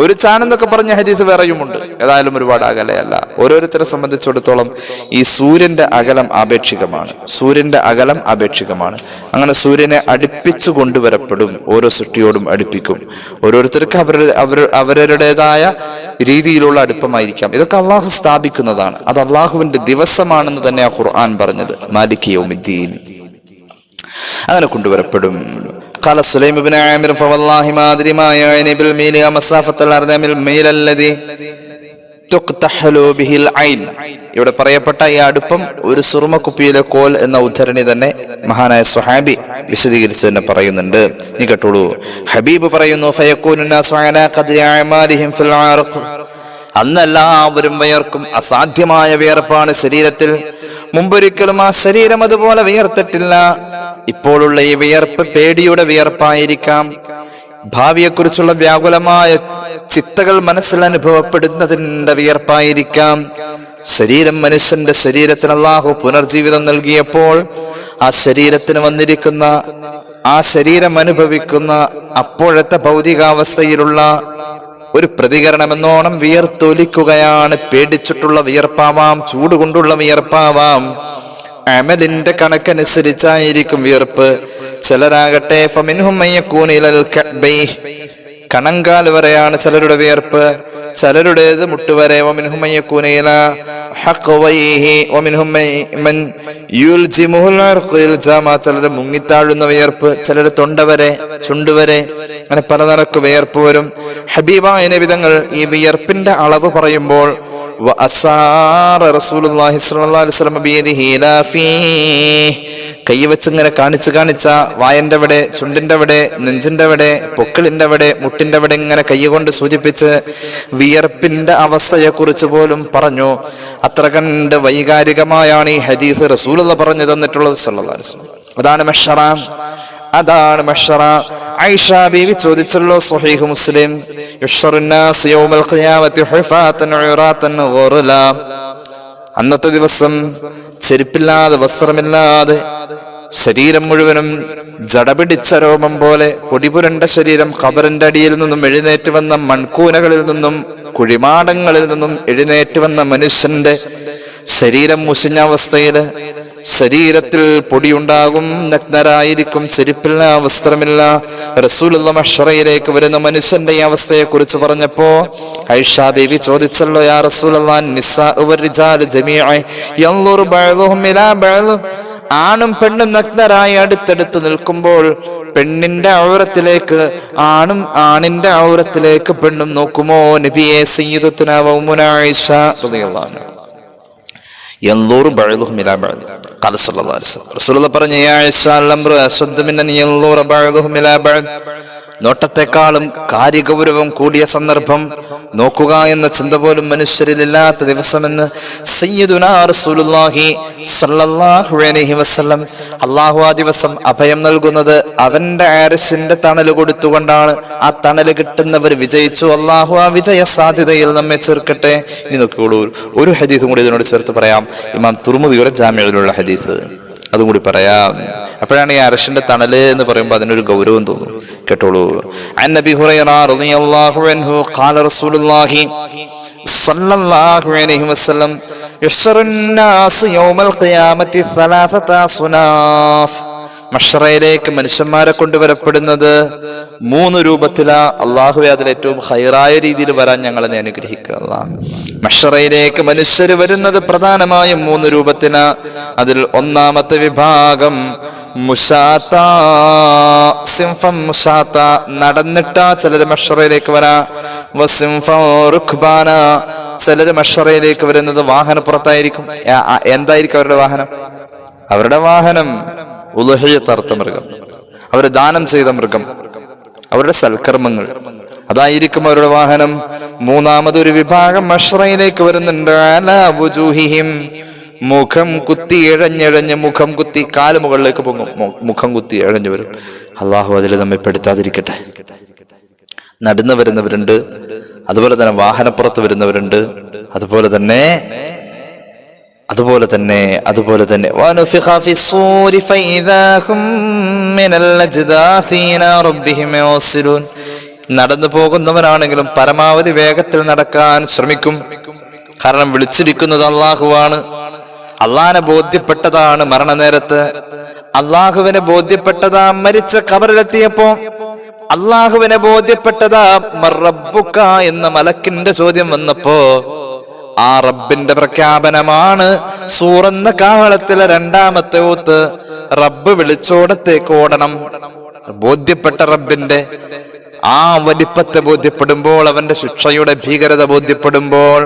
ഒരു ചാനെന്നൊക്കെ പറഞ്ഞ ഹദീസ് വേറെയുമുണ്ട്. ഏതായാലും ഒരുപാട് അകലെയല്ല. ഓരോരുത്തരെ സംബന്ധിച്ചിടത്തോളം ഈ സൂര്യന്റെ അകലം ആപേക്ഷികമാണ്. സൂര്യന്റെ അകലം ആപേക്ഷികമാണ്. അങ്ങനെ സൂര്യനെ അടുപ്പിച്ചു കൊണ്ടുവരപ്പെടും. ഓരോ സൃഷ്ടിയോടും അടുപ്പിക്കും. ഓരോരുത്തർക്ക് അവരുടേതായ രീതിയിലുള്ള അടുപ്പമായിരിക്കാം. ഇതൊക്കെ അള്ളാഹു സ്ഥാപിക്കുന്നതാണ്. അത് അള്ളാഹുവിന്റെ ദിവസമാണെന്ന് തന്നെയാ ഖുർആൻ പറഞ്ഞത്. മാലിക് യൗമിദ്ദീൻ. അങ്ങനെ കൊണ്ടുവരപ്പെടും. قال سليم بن عامر فوالله ما أدري ما يعني بالميل مسافة الأرض من الميل الذي تقتحل به العين. ഇവിടെ പറയപ്പെട്ട ഈ അടുപ്പം ഒരു സുറുമക്കുപ്പിയിലെ കോൽ എന്ന ഉദ്ധരണി തന്നെ മഹാനായ സ്വഹാബി വിശദീകരിച്ച് തന്നെ പറയുന്നുണ്ട്. നീ കേട്ടോളൂ. ഹബീബ് പറയുന്നു, ഫയകൂനു الناس على قدر أعمالهم في العرق. അന്നെല്ലാവരും വിയർക്കും. അസാധ്യമായ വിയർപ്പാണ് ശരീരത്തിൽ. മുമ്പൊരിക്കലും ആ ശരീരം അതുപോലെ വിയർത്തിട്ടില്ല. ഇപ്പോഴുള്ള ഈ വിയർപ്പ് പേടിയുടെ വിയർപ്പായിരിക്കാം. ഭാവിയെക്കുറിച്ചുള്ള വ്യാകുലമായ ചിത്തകൾ മനസ്സിൽ അനുഭവപ്പെടുന്നതിന്റെ വിയർപ്പായിരിക്കാം. ശരീരം, മനുഷ്യന്റെ ശരീരത്തിന് അല്ലാഹു പുനർജീവിതം നൽകിയപ്പോൾ ആ ശരീരത്തിന് വന്നിരിക്കുന്ന, ആ ശരീരം അനുഭവിക്കുന്ന അപ്പോഴത്തെ ഭൗതികാവസ്ഥയിലുള്ള ഒരു പ്രതികരണമെന്നോണം വിയർത്തൊലിക്കുകയാണ്. പേടിച്ചിട്ടുള്ള വിയർപ്പാവാം, ചൂടുകൊണ്ടുള്ള വിയർപ്പാവാം. അമലിന്റെ കണക്കനുസരിച്ചായിരിക്കും വിയർപ്പ്. ചിലരാകട്ടെ ഫമിൻഹും മയ്യകൂന ഇലൽ കഅബൈഹി, കണങ്കാൽ വരെയാണ് ചിലരുടെ വിയർപ്പ്. ചിലരുടേത് മുട്ടുവരെ. വമിൻഹും മയ്യകൂന ഇലാ ഹഖവൈഹി വമിൻഹും മൻ യുൽജിമുൽ അർഖ് ഇൽജാമ, ചിലർ മുങ്ങിത്താഴുന്ന വിയർപ്പ്, ചിലർ തൊണ്ടവരെ, ചുണ്ടുവരെ, അങ്ങനെ പല നിലക്ക് വിയർപ്പ് വരും. ഹബീബായ നബി തങ്ങൾ ഈ വിയർപ്പിന്റെ അളവ് പറയുമ്പോൾ കൈവച്ചിങ്ങനെ കാണിച്ച വായന്റെ അവിടെ, ചുണ്ടിന്റെ അവിടെ, നെഞ്ചിന്റെ അവിടെ, പൊക്കിളിന്റെ അവിടെ, മുട്ടിന്റെ അവിടെ ഇങ്ങനെ കൈ കൊണ്ട് സൂചിപ്പിച്ച് വിയർപ്പിന്റെ അവസ്ഥയെ കുറിച്ച് പോലും പറഞ്ഞു. അത്ര കണ്ട് വൈകാരികമായാണ് ഈ ഹദീസ് റസൂലുള്ളാഹി പറഞ്ഞു തന്നിട്ടുള്ളത് സല്ലല്ലാഹു അലൈഹി വസല്ലം. അതാണ് മഹ്ശറ, അതാണ് മഹ്ശറ. ആയിഷ ബീവി ചോദിച്ചല്ലോ, സ്വഹീഹ് മുസ്ലിം, യുഹ്ശറുന്നാസ് യൗമൽ ഖിയാമത്തി ഹുഫാതൻ ഉറാതൻ ഗുറുല. അന്നത്തെ ദിവസം ചെരുപ്പില്ലാതെ, വസ്ത്രമില്ലാതെ, ശരീരം മുഴുവനും ജടപിടിച്ച രോമം പോലെ പൊടിപുരണ്ട ശരീരം, ഖബറിന്റെ അടിയിൽ നിന്നും എഴുന്നേറ്റ് വന്ന മൺകൂനകളിൽ നിന്നും കുഴിമാടങ്ങളിൽ നിന്നും എഴുന്നേറ്റ് വന്ന മനുഷ്യന്റെ ശരീരം മുഷിഞ്ഞ അവസ്ഥയില്, ശരീരത്തിൽ പൊടിയുണ്ടാകും, നഗ്നരായിരിക്കും, ചെരുപ്പില്ല, വസ്ത്രമില്ല. റസൂലുള്ളാഹി മഹ്ശറയിലേക്ക് വരുന്ന മനുഷ്യന്റെ ഈ അവസ്ഥയെ കുറിച്ച് പറഞ്ഞപ്പോ ആയിഷ ബീവി ചോദിച്ചല്ലോ, യാ റസൂലല്ലാഹ്, നിസ്സാഉ വറിജാലു ജമീഅൻ യൻളുറു ബഅ്ദുഹും ഇലാ ബഅ്ദ്. ആണും പെണ്ണും നഗ്നരായി അടുത്തടുത്ത് നിൽക്കുമ്പോൾ പെണ്ണിന്റെ ഔറത്തിലേക്ക് ആണും ആണിന്റെ ഔറത്തിലേക്ക് പെണ്ണും നോക്കുമോ നബിയെ? സയ്യിദത്തുനാ ഉമ്മുനാ ആയിഷ റളിയല്ലാഹു അൻഹ യൻളുറു ബഅ്ദുഹും ഇലാ ബഅ്ദ്. ഖാല സല്ലല്ലാഹു അലൈഹി വസല്ലം, റസൂലുള്ളാഹി പറഞ്ഞു, യാ ആയിഷ അൽ-അംറു അശദ്ദു മിൻ അൻ യൻളുറു ബഅ്ദുഹും ഇലാ ബഅ്ദ്. നോട്ടത്തെക്കാളും കാര്യഗൗരവം കൂടിയ സന്ദർഭം, നോക്കുക എന്ന ചിന്ത പോലും മനുഷ്യരിലില്ലാത്ത ദിവസമെന്ന് സയ്യിദുനാ റസൂലുള്ളാഹി സ്വല്ലല്ലാഹു അലൈഹി വസല്ലം. അല്ലാഹു ആ ദിവസം അഭയം നൽകുന്നത് അവന്റെ അർശിന്റെ തണൽ കൊടുത്തുകൊണ്ടാണ്. ആ തണൽ കിട്ടുന്നവർ വിജയിച്ചു. അല്ലാഹു ആ വിജയ സാധ്യതയിൽ നമ്മെ ചേർക്കട്ടെ. ഇനി നോക്കിക്കോളൂ, ഒരു ഹദീസും കൂടി ഇതിനോട് ചേർത്ത് പറയാം. ഇമാം തുർമുദിയുടെ ജാമിഉലുള്ള ഹദീസ്, അതും കൂടി പറയാം. അപ്പോഴാണ് ഈ അർശിന്റെ തണല് എന്ന് പറയുമ്പോൾ അതിനൊരു ഗൗരവം തോന്നും. കേട്ടോളൂ. അൻ നബി ഹുറൈറ റളിയല്ലാഹു അൻഹു ഖാല റസൂലുള്ളാഹി സ്വല്ലല്ലാഹു അലൈഹി വസല്ലം യുഹ്ശറുൻ നാസ് യൗമൽ ഖിയാമത്തി സലാസത സുനാഫ്. മഹ്ശറയിലേക്ക് മനുഷ്യന്മാരെ കൊണ്ടുവരപ്പെടുന്നത് 3 രൂപത്തിലാ. അല്ലാഹുവേ, അതിൽ ഏറ്റവും ഖൈറായ രീതിയിൽ വരാൻ ഞങ്ങളെ നീ അനുഗ്രഹിക്കുക അല്ലാഹ്. മഹ്ശറയിലേക്ക് മനുഷ്യർ വരുന്നത് പ്രധാനമായും 3 രൂപത്തിലാ. അതിൽ ഒന്നാമത്തെ വിഭാഗം മുശാത്ത, സിംഫം മുശാത്ത, നടന്നിട്ടാ ചിലര് മഹ്ശറയിലേക്ക് വരാ. വസിംഫം റുക്ബാന, ചിലര് മഹ്ശറയിലേക്ക് വരുന്നത് വാഹനപ്പുറത്തായിരിക്കും. എന്തായിരിക്കും അവരുടെ വാഹനം? അവരുടെ വാഹനം ഉളുഹിയ്യത്ത് അറുത്ത മൃഗം, അവര് ദാനം ചെയ്ത മൃഗം, അവരുടെ സൽക്കർമ്മങ്ങൾ, അതായിരിക്കും അവരുടെ വാഹനം. മൂന്നാമതൊരു വിഭാഗം മഹ്ശറയിലേക്ക് വരുന്നുണ്ട്. അലാ വുജൂഹിഹിം, മുഖം കുത്തി ഇഴഞ്ഞിഴഞ്ഞ്, മുഖം കുത്തി കാല് മുകളിലേക്ക് പൊങ്ങും, മുഖം കുത്തി ഇഴഞ്ഞു വരും. അള്ളാഹു അതിൽ നമ്മെ പെടുത്താതിരിക്കട്ടെ. നടന്നു വരുന്നവരുണ്ട്, അതുപോലെ തന്നെ വാഹനപ്പുറത്ത് വരുന്നവരുണ്ട്, അതുപോലെ തന്നെ വനുഫിഖ ഫിസ്സൂരി ഫഇദാ ഹും മിനൽ അജ്ദാഫി ഇലാ റബ്ബിഹിം യവസിലൂൻ. നടന്നു പോകുന്നവനാണെങ്കിലും പരമാവധി വേഗത്തിൽ നടക്കാൻ ശ്രമിക്കും. കാരണം വിളിച്ചിരിക്കുന്നത് അള്ളാഹുവാണ്. അള്ളാഹിനെ ബോധ്യപ്പെട്ടതാണ് മരണനേരത്ത്. അള്ളാഹുവിനെ ബോധ്യപ്പെട്ടതാ മരിച്ച ഖബറിലെത്തിയപ്പോ. അള്ളാഹുവിനെ ബോധ്യപ്പെട്ടതാ റബ്ബുക എന്ന മലക്കിന്റെ ചോദ്യം വന്നപ്പോ ആ റബ്ബിന്റെ പ്രഖ്യാപനമാണ് സൂറന്ന കാഹളത്തിലെ രണ്ടാമത്തെ ഓത്ത്. റബ്ബ് വിളിച്ചോടത്തേക്ക് ഓടണം. ബോധ്യപ്പെട്ട റബ്ബിന്റെ ആ വലിപ്പത്തെ ബോധ്യപ്പെടുമ്പോൾ, അവന്റെ ശിക്ഷയുടെ ഭീകരത ബോധ്യപ്പെടുമ്പോൾ,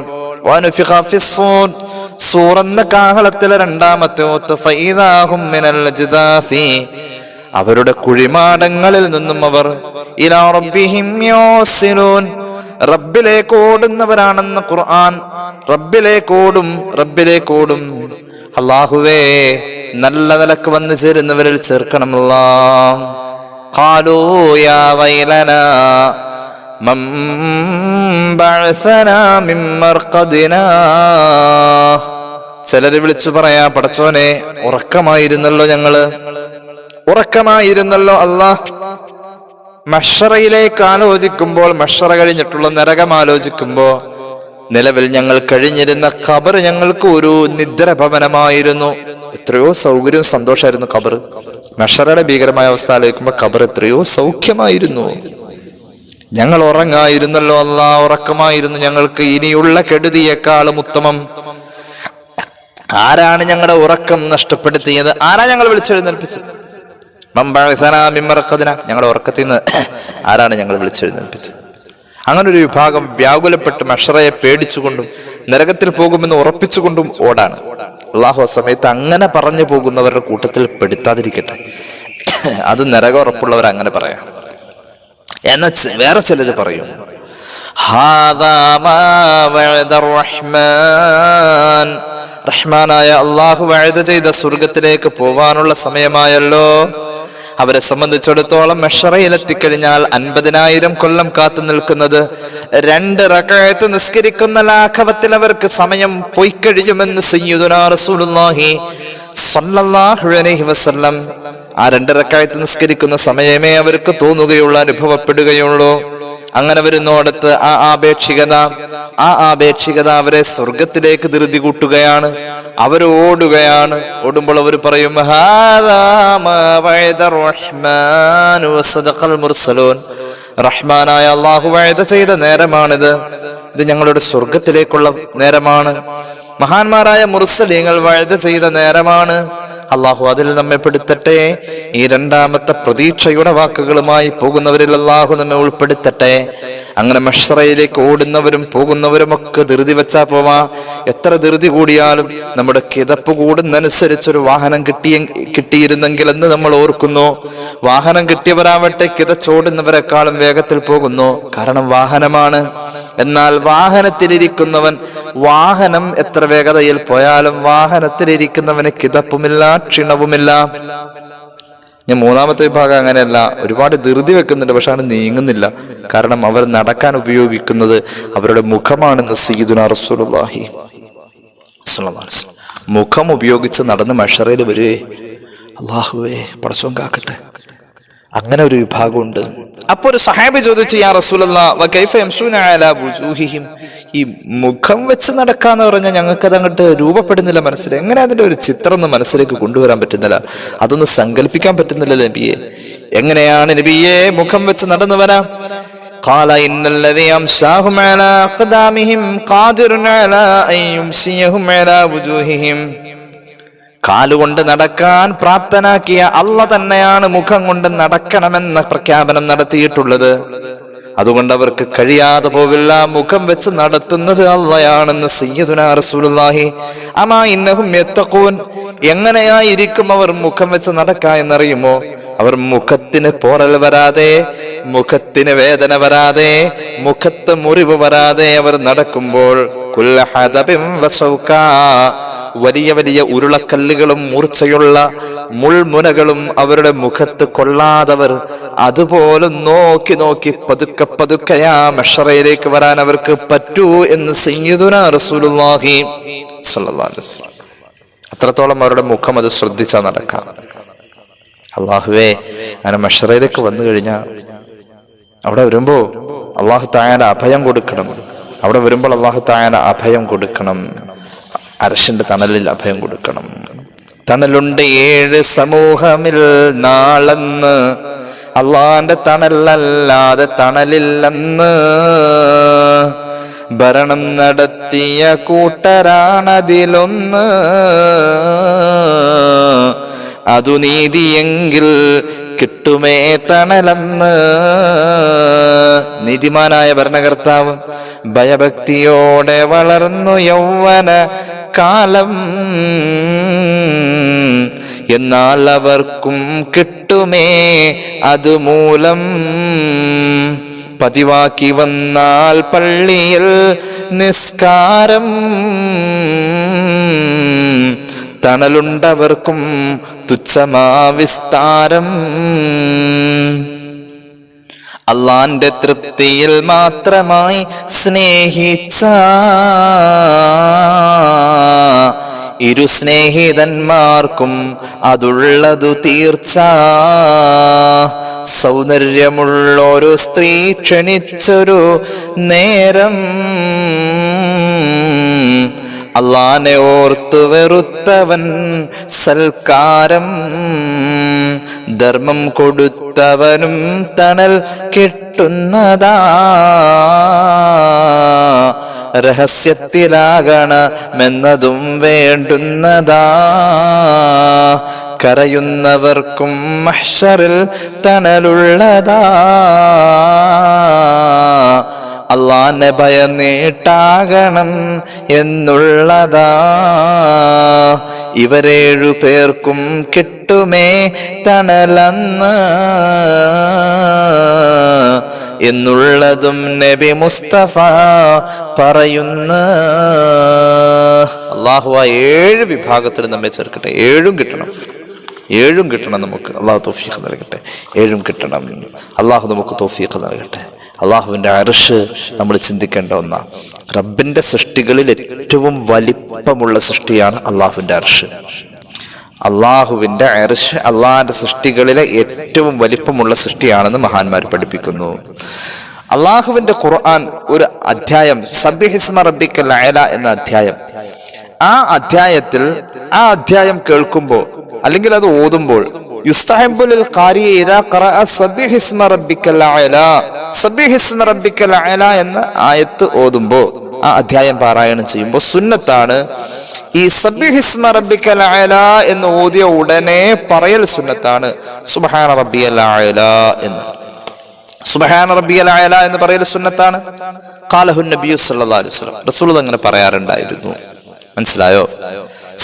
സൂറന്ന കാഹളത്തിലെ രണ്ടാമത്തെ ഓത്ത് ഫൈദാഹും മിനൽ ജിദാഫി, അവരുടെ കുഴിമാടങ്ങളിൽ നിന്നും അവർ ഇലാ റബ്ബിഹിം യസിലൂൻ, റബ്ബിലേക്ക് ഓടുന്നവരാണെന്ന് ഖുർആൻ. റബ്ബിലേക്കോടും. അല്ലാഹുവേ, നല്ല നിലക്ക് വന്നു ചേരുന്നവരിൽ ചേർക്കണം. അല്ലാഹ് ഖാലൂ യാ വൈലനാ മൻ ബഅസനാ മിൻ മർഖദിനാ, ചിലര് വിളിച്ചു പറയാ, പടച്ചോനെ ഉറക്കമായിരുന്നല്ലോ അല്ലാഹ്. മഹ്ശറയിലേക്ക് ആലോചിക്കുമ്പോൾ, മഹ്ശറ കഴിഞ്ഞിട്ടുള്ള നരകം ആലോചിക്കുമ്പോ, നിലവിൽ ഞങ്ങൾ കഴിഞ്ഞിരുന്ന ഖബർ ഞങ്ങൾക്ക് ഒരു നിദ്രഭവനമായിരുന്നു. എത്രയോ സൗകര്യവും സന്തോഷമായിരുന്നു ഖബർ. മഹ്ശറയുടെ ഭീകരമായ അവസ്ഥ ആലോചിക്കുമ്പോ ഖബർ എത്രയോ സൗഖ്യമായിരുന്നു. ഞങ്ങൾ ഉറങ്ങായിരുന്നല്ലോ അല്ലാഹ്, ഉറക്കമായിരുന്നു ഞങ്ങൾക്ക് ഇനിയുള്ള കെടുതിയേക്കാളും ഉത്തമം. ആരാണ് ഞങ്ങളുടെ ഉറക്കം നഷ്ടപ്പെടുത്തിയത്? ആരാ ഞങ്ങൾ വിളിച്ചെഴുന്നേൽപ്പിച്ചത്? ഞങ്ങളുടെ ഉറക്കത്തിൽ നിന്ന് ആരാണ് ഞങ്ങൾ വിളിച്ചെഴുന്നേൽപ്പിച്ചത്? അങ്ങനെ ഒരു വിഭാഗം വ്യാകുലപ്പെട്ട് മഹ്ശറയെ പേടിച്ചുകൊണ്ടും നരകത്തിൽ പോകുമെന്ന് ഉറപ്പിച്ചുകൊണ്ടും ഓടാണ്. അല്ലാഹു ആ സമയത്ത് അങ്ങനെ പറഞ്ഞു പോകുന്നവരുടെ കൂട്ടത്തിൽ പെടുത്താതിരിക്കട്ടെ. അത് നരകം ഉറപ്പുള്ളവർ അങ്ങനെ പറയാം. എന്നാൽ വേറെ ചിലര് പറയും, റഹ്മാനായ അള്ളാഹു വഅദ ചെയ്ത സ്വർഗത്തിലേക്ക് പോവാനുള്ള സമയമായല്ലോ. അവരെ സംബന്ധിച്ചിടത്തോളം മഹ്ശറയിലെത്തിക്കഴിഞ്ഞാൽ 50,000 കൊല്ലം കാത്തു നിൽക്കുന്നത് 2 റക്അത്ത് നിസ്കരിക്കുന്ന ലാഘവത്തിൽ അവർക്ക് സമയം പോയി കഴിയുമെന്ന് സയ്യിദുനാ റസൂലുള്ളാഹി സ്വല്ലല്ലാഹു അലൈഹി വസല്ലം. ആ 2 റക്അത്ത് നിസ്കരിക്കുന്ന സമയമേ അവർക്ക് തോന്നുകയുള്ളൂ, അനുഭവപ്പെടുകയുള്ളൂ. അങ്ങനെ വരുന്നോടത്ത് ആ ആപേക്ഷികത അവരെ സ്വർഗത്തിലേക്ക് ധൃതി കൂട്ടുകയാണ്. അവർ ഓടുകയാണ്. ഓടുമ്പോൾ അവർ പറയും, റഹ്മാനായ അല്ലാഹു വഅദ ചെയ്ത നേരമാണിത്. ഇത് ഞങ്ങളുടെ സ്വർഗത്തിലേക്കുള്ള നേരമാണ്. മഹാന്മാരായ മുർസലീങ്ങൾ വഅദ ചെയ്ത നേരമാണ്. അള്ളാഹു അതിൽ നമ്മെ പെടുത്തട്ടെ. ഈ രണ്ടാമത്തെ പ്രതീക്ഷയുടെ വാക്കുകളുമായി പോകുന്നവരിൽ അള്ളാഹു നമ്മെ ഉൾപ്പെടുത്തട്ടെ. അങ്ങനെ മഹ്ശറയിലേക്ക് ഓടുന്നവരും പോകുന്നവരും ഒക്കെ ധൃതി വെച്ചാ പോവാ. എത്ര ധൃതി കൂടിയാലും നമ്മുടെ കിതപ്പ് കൂടുന്നനുസരിച്ചൊരു വാഹനം കിട്ടിയിരുന്നെങ്കിൽ എന്ന് നമ്മൾ ഓർക്കുന്നു. വാഹനം കിട്ടിയവരാവട്ടെ കിതച്ചോടുന്നവരെക്കാളും വേഗത്തിൽ പോകുന്നു. കാരണം വാഹനമാണ്. എന്നാൽ വാഹനത്തിലിരിക്കുന്നവൻ, വാഹനം എത്ര വേഗതയിൽ പോയാലും വാഹനത്തിലിരിക്കുന്നവന് കിതപ്പുമില്ല, ക്ഷീണവുമില്ല. ഞാൻ മൂന്നാമത്തെ വിഭാഗം അങ്ങനെയല്ല, ഒരുപാട് ധൃതി വെക്കുന്നുണ്ട്, പക്ഷെ ആണ് നീങ്ങുന്നില്ല. കാരണം അവർ നടക്കാൻ ഉപയോഗിക്കുന്നത് അവരുടെ മുഖമാണെന്ന് സയ്യിദുനാ റസൂലുള്ളാഹി സ്വല്ലല്ലാഹു അലൈഹി വസല്ലം. മുഖം ഉപയോഗിച്ച് നടന്ന് മഹ്ശറയിൽ വരുവേ. അല്ലാഹുവേ, പടച്ചോൻ കാക്കട്ടെ. അങ്ങനെ ഒരു വിഭാഗമുണ്ട്. അപ്പൊ ഒരു സഹാബി ചോദിച്ചു, യാ റസൂലല്ലാഹ് വകൈഫ യംശൂന അലാ വുജൂഹിഹിം, ഈ മുഖം വെച്ച് നടക്കാന്ന് പറഞ്ഞാൽ ഞങ്ങൾക്കത് അങ്ങോട്ട് രൂപപ്പെടുന്നില്ല മനസ്സിൽ. എങ്ങനെ അതിന്റെ ഒരു ചിത്രം ഒന്നും മനസ്സിലേക്ക് കൊണ്ടുവരാൻ പറ്റുന്നില്ല, അതൊന്നും സങ്കല്പിക്കാൻ പറ്റുന്നില്ല നബിയെ. എങ്ങനെയാണ് നബിയെ മുഖം വെച്ച് നടന്നു വരാം? ഖാല ഇന്നല്ലദീ യംശാഹും അലാ ഖദാമിഹിം ഖാദിറുൻ അലാ അൻ യംശിയഹും അലാ വുജൂഹിഹിം, കാലുകൊണ്ട് നടക്കാൻ പ്രാപ്തനാക്കിയ അല്ലാഹ് തന്നെയാണ് മുഖം കൊണ്ട് നടക്കണമെന്ന പ്രഖ്യാപനം നടത്തിയിട്ടുള്ളത്. അതുകൊണ്ട് അവർക്ക് കഴിയാതെ പോവില്ല. മുഖം വെച്ച് നടത്തുന്നത് അല്ലാഹയാണെന്ന് സയ്യിദുനാ റസൂലുള്ളാഹി. അമാ ഇന്നഹും യത്തഖൂൻ, എങ്ങനെയായിരിക്കും അവർ മുഖം വെച്ച് നടക്കുക എന്നറിയുമോ? അവർ മുഖത്തിന് പോറൽ വരാതെ, മുഖത്തിന് വേദന വരാതെ, മുഖത്ത് മുറിവ് വരാതെ അവർ നടക്കുമ്പോൾ കുല്ല ഹദബിൻ വസൗകാ, വലിയ വലിയ ഉരുളക്കല്ലുകളും മൂർച്ചയുള്ള മുൾമുനകളും അവരുടെ മുഖത്ത് കൊള്ളാതവർ അതുപോലെ നോക്കി നോക്കി പതുക്കെ പതുക്കെയാ മഹ്ശറയിലേക്ക് വരാൻ അവർക്ക് പറ്റൂ എന്ന് സയ്യിദുനാ റസൂലുള്ളാഹി സ്വല്ലല്ലാഹു അലൈഹി വസല്ലം. അത്രത്തോളം അവരുടെ മുഖം അത് ശ്രദ്ധിച്ചാൽ നടക്കാം. അല്ലാഹുവേ, അങ്ങനെ മഹ്ശറയിലേക്ക് വന്നു കഴിഞ്ഞാൽ അവിടെ വരുമ്പോ അല്ലാഹു തആല അഭയം കൊടുക്കണം. അവിടെ വരുമ്പോൾ അല്ലാഹു തആല അഭയം കൊടുക്കണം. അർശിന്റെ തണലിൽ അഭയം കൊടുക്കണം. തണലുണ്ട് 7 സമൂഹമിൽ നാളെന്ന്, അള്ളാന്റെ തണലല്ലാതെ തണലില്ലെന്ന്. ഭരണം നടത്തിയ കൂട്ടരാണതിലൊന്ന്, അതു നീതിയെങ്കിൽ കിട്ടുമേ തണലെന്ന്. നീതിമാനായ ഭരണകർത്താവ് ഭയഭക്തിയോടെ വളർന്നു യൗവന കാലം, എന്നാൽ അവർക്കും കിട്ടുമേ അതുമൂലം. പതിവാക്കി വന്നാൽ പള്ളിയിൽ നിസ്കാരം, തണലുണ്ടവർക്കും തുച്ഛമാ വിസ്താരം. അള്ളാന്റെ തൃപ്തിയിൽ മാത്രമായി സ്നേഹിച്ച ഇരു സ്നേഹിതന്മാർക്കും അതുള്ളതു തീർച്ച. സൗന്ദര്യമുള്ളൊരു സ്ത്രീ ക്ഷണിച്ചൊരു നേരം, അള്ളാനെ ഓർത്തു വെറുത്തവൻ സൽക്കാരം. ധർമ്മം കൊടുത്തവനും തണൽ കിട്ടുന്നതാ, രഹസ്യത്തിലാകണമെന്നതും വേണ്ടുന്നതാ. കരയുന്നവർക്കും മഹ്ശറിൽ തണലുള്ളതാ, അള്ളാനെ ഭയന്നീട്ടാകണം എന്നുള്ളതാ. ഇവരേഴു പേർക്കും കിട്ടുമേ തണലെന്ന് എന്നുള്ളതും നബി മുസ്തഫ പറയുന്നു. അള്ളാഹു ആ 7 വിഭാഗത്തിൽ നമ്മെ ചേർക്കട്ടെ. 7 കിട്ടണം, 7 കിട്ടണം നമുക്ക്. അള്ളാഹു തൗഫീഖ് നൽകട്ടെ. 7 കിട്ടണം. അള്ളാഹു നമുക്ക് തൗഫീഖ് നൽകട്ടെ. അള്ളാഹുവിൻ്റെ അർശ് നമ്മൾ ചിന്തിക്കേണ്ട ഒന്നാണ്. റബ്ബിന്റെ സൃഷ്ടികളിൽ ഏറ്റവും വലിപ്പമുള്ള സൃഷ്ടിയാണ് അള്ളാഹുവിൻ്റെ അർശ്. അള്ളാഹുവിൻ്റെ അർശ് അള്ളാഹിന്റെ സൃഷ്ടികളിലെ ഏറ്റവും വലിപ്പമുള്ള സൃഷ്ടിയാണെന്ന് മഹാന്മാർ പഠിപ്പിക്കുന്നു. അള്ളാഹുവിന്റെ ഖുർആൻ ഒരു അധ്യായം, സബ്ബിഹിസ്മ റബ്ബിക്കൽ അഅല എന്ന അധ്യായം, ആ അധ്യായം കേൾക്കുമ്പോൾ അല്ലെങ്കിൽ അത് ഓതുമ്പോൾ യുസ്തഹബ്ബുൽ ഖാരിഇ ഇദാ ഖറഅ സബ്ബിഹിസ്മ റബ്ബിക്കൽ അഅല, സബ്ബിഹിസ്മ റബ്ബിക്കൽ അഅല എന്ന ആയത്ത് ഓതുമ്പോൾ, ആ അധ്യായം പാരായണം ചെയ്യുമ്പോൾ സുന്നത്താണ് ഈ സബ്ബിഹിസ്മ റബ്ബിക്കൽ അഅല എന്ന് ഓതിയ ഉടനെ പറയൽ സുന്നത്താണ് സുബ്ഹാന റബ്ബിയൽ അഅല എന്ന്. സുബ്ഹാന റബ്ബിയൽ അഅല എന്ന് പറയൽ സുന്നത്താണ്. ഖാലഹു നബി സല്ലല്ലാഹു അലൈഹി വസല്ലം, റസൂൽ അങ്ങനെ പറയാറുണ്ടായിരുന്നു. മനസ്സിലായോ?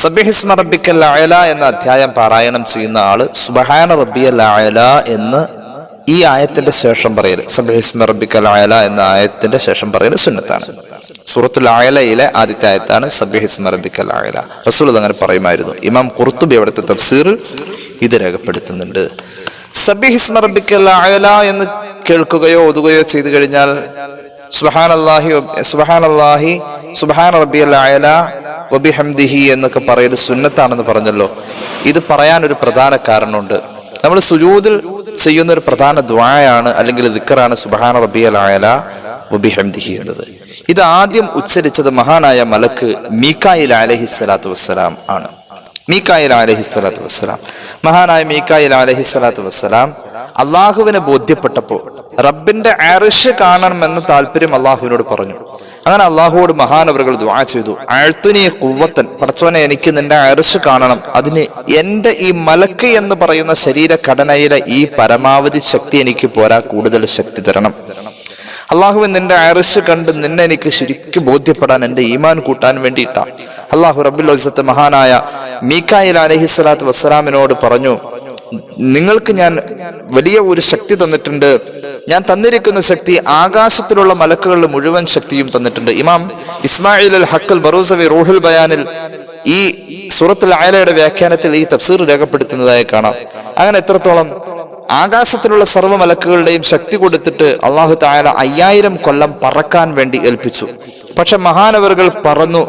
സബ്ബിഹിസ്മ റബ്ബിക്കൽ അഅല എന്ന അധ്യായം പാരായണം ചെയ്യുന്ന ആള് സുബ്ഹാന റബ്ബിയൽ അഅല എന്ന് ഈ ആയത്തിന്റെ ശേഷം പറയൽ, സബ്ബിഹിസ്മ റബ്ബിക്കൽ അഅല എന്ന ആയത്തിന്റെ ശേഷം പറയൽ സുന്നത്താണ്. സൂറത്തുൽ അഅലയിലെ ആദ്യത്തെ ആയത്താണ് സബ്ബിഹിസ്മ റബ്ബിക്കൽ അഅല. റസൂൽ അങ്ങനെ പറയുമായിരുന്നു. ഇമാം ഖുർത്തുബി അവിടുത്തെ തഫ്സീറിൽ ഇത് രേഖപ്പെടുത്തുന്നുണ്ട്. സബ്ബിഹിസ്മ റബ്ബിക്കൽ അഅല എന്ന് കേൾക്കുകയോ ഓതുകയോ ചെയ്തു കഴിഞ്ഞാൽ സുബ്ഹാനല്ലാഹി സുബ്ഹാന റബ്ബിയൽ അഅല വബിഹംദിഹി എന്നൊക്കെ പറയുന്നത് സുന്നത്താണെന്ന് പറഞ്ഞല്ലോ. ഇത് പറയാൻ ഒരു പ്രധാന കാരണമുണ്ട്. നമ്മൾ സുജൂദിൽ ചെയ്യുന്ന ഒരു പ്രധാന ദുആയാണ് അല്ലെങ്കിൽ ദിക്റാണ് സുബ്ഹാന റബ്ബിയൽ അഅല വബിഹംദിഹി എന്നത്. ഇത് ആദ്യം ഉച്ചരിച്ചത് മഹാനായ മലക്ക് മീകായിൽ അലൈഹിസ്സലാത്തു വസ്സലാം ആണ്. മീകായിൽ അലൈഹിസ്സലാത്തു വസ്സലാം, മഹാനായ മീകായിൽ അലൈഹിസ്സലാത്തു വസ്സലാം അള്ളാഹുവിനെ ബോധ്യപ്പെട്ടപ്പോൾ റബ്ബിന്റെ അർശ് കാണണമെന്ന താല്പര്യം അള്ളാഹുവിനോട് പറഞ്ഞു. അങ്ങനെ അള്ളാഹുവോട് മഹാനവറുകൾ ദുആ ചെയ്തു. അഴ്ത്തുനി ഖുവ്വത്തൻ, പടച്ചോനെ എനിക്ക് നിന്റെ അർശ് കാണണം, അതിന് എന്റെ ഈ മലക്ക് എന്ന് പറയുന്ന ശരീരഘടനയിലെ ഈ പരമാവധി ശക്തി എനിക്ക് പോരാ, കൂടുതൽ ശക്തി തരണം. അള്ളാഹുവിൻ നിന്റെ അർശ് കണ്ട് നിന്നെ എനിക്ക് ശരിക്കും ബോധ്യപ്പെടാൻ, എന്റെ ഈമാൻ കൂട്ടാൻ വേണ്ടിയിട്ടാ. അള്ളാഹു റബ്ബുൽ ഇസ്സത്ത് മഹാനായ മീകായിൽ അലൈഹിസ്സലാത്തു വസ്സലാമിനോട് പറഞ്ഞു, നിങ്ങൾക്ക് ഞാൻ വലിയ ഒരു ശക്തി തന്നിട്ടുണ്ട്. ഞാൻ തന്നിരിക്കുന്ന ശക്തി ആകാശത്തിലുള്ള മലക്കുകളുടെ മുഴുവൻ ശക്തിയും തന്നിട്ടുണ്ട്. ഇമാം ഇസ്മായിൽ അൽ ഹഖ് ബറൂസവി റൂഹുൽ ബയാനിൽ ഈ സൂറത്തുൽ അഅലയുടെ വ്യാഖ്യാനത്തിൽ ഈ തഫ്സീർ രേഖപ്പെടുത്തുന്നതായി കാണാം. അങ്ങനെ എത്രത്തോളം ആകാശത്തിലുള്ള സർവ്വ മലക്കുകളുടെയും ശക്തി കൊടുത്തിട്ട് അല്ലാഹു തആല 5000 കൊല്ലം പറക്കാൻ വേണ്ടി ഏൽപ്പിച്ചു. പക്ഷെ മഹാനവറുകൾ പറന്നു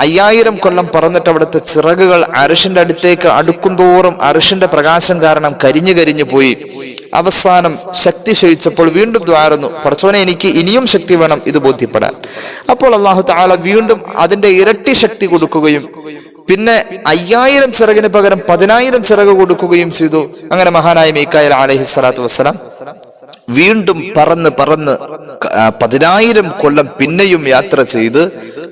5000 കൊല്ലം പറന്നിട്ട് അവിടുത്തെ ചിറകുകൾ അർശിന്റെ അടുത്തേക്ക് അടുക്കുന്തോറും അർശിന്റെ പ്രകാശം കാരണം കരിഞ്ഞു പോയി. അവസാനം ശക്തി ക്ഷയിച്ചപ്പോൾ വീണ്ടും ദ്വാരുന്നു, പടച്ചോനെ എനിക്ക് ഇനിയും ശക്തി വേണം ഇത് ബോധ്യപ്പെടാൻ. അപ്പോൾ അല്ലാഹു തആല വീണ്ടും അതിന്റെ ഇരട്ടി ശക്തി കൊടുക്കുകയും പിന്നെ 5000 ചിറകിന് പകരം 10000 ചിറക് കൊടുക്കുകയും ചെയ്തു. അങ്ങനെ മഹാനായ മീകായിൽ അലൈഹിസ്സലാത്തു വസ്സലാം വീണ്ടും പറന്ന് 10000 കൊല്ലം പിന്നെയും യാത്ര ചെയ്ത്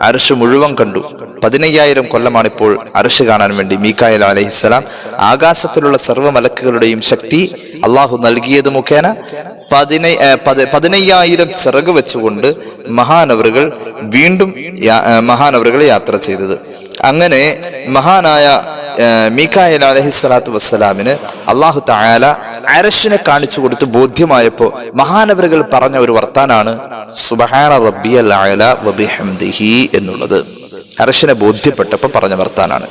അർശ് മുഴുവൻ കണ്ടു. 15000 കൊല്ലമാണ് ഇപ്പോൾ അർശ് കാണാൻ വേണ്ടി മീകായിൽ അലൈഹിസ്സലാം ആകാശത്തിലുള്ള സർവ്വ മലക്കുകളുടെയും ശക്തി അള്ളാഹു നൽകിയത് മുഖേന 15000 ചിറക് വെച്ചുകൊണ്ട് മഹാനവറുകൾ വീണ്ടും യാത്ര ചെയ്തത്. അങ്ങനെ മഹാനായ മീകായിൽ അലൈഹിസ്സലാത്തു വസ്സലാമിന് അല്ലാഹു തആല അർശിനെ കാണിച്ചു കൊടുത്ത് ബോധ്യമായപ്പോ മഹാനവറുകൾ പറഞ്ഞ ഒരു വർത്താനാണ് സുബ്ഹാന റബ്ബിയൽ അഅല വബിഹംദിഹി എന്നുള്ളത്. അർശിനെ ബോധ്യപ്പെട്ടപ്പോ പറഞ്ഞ വർത്താനാണ്.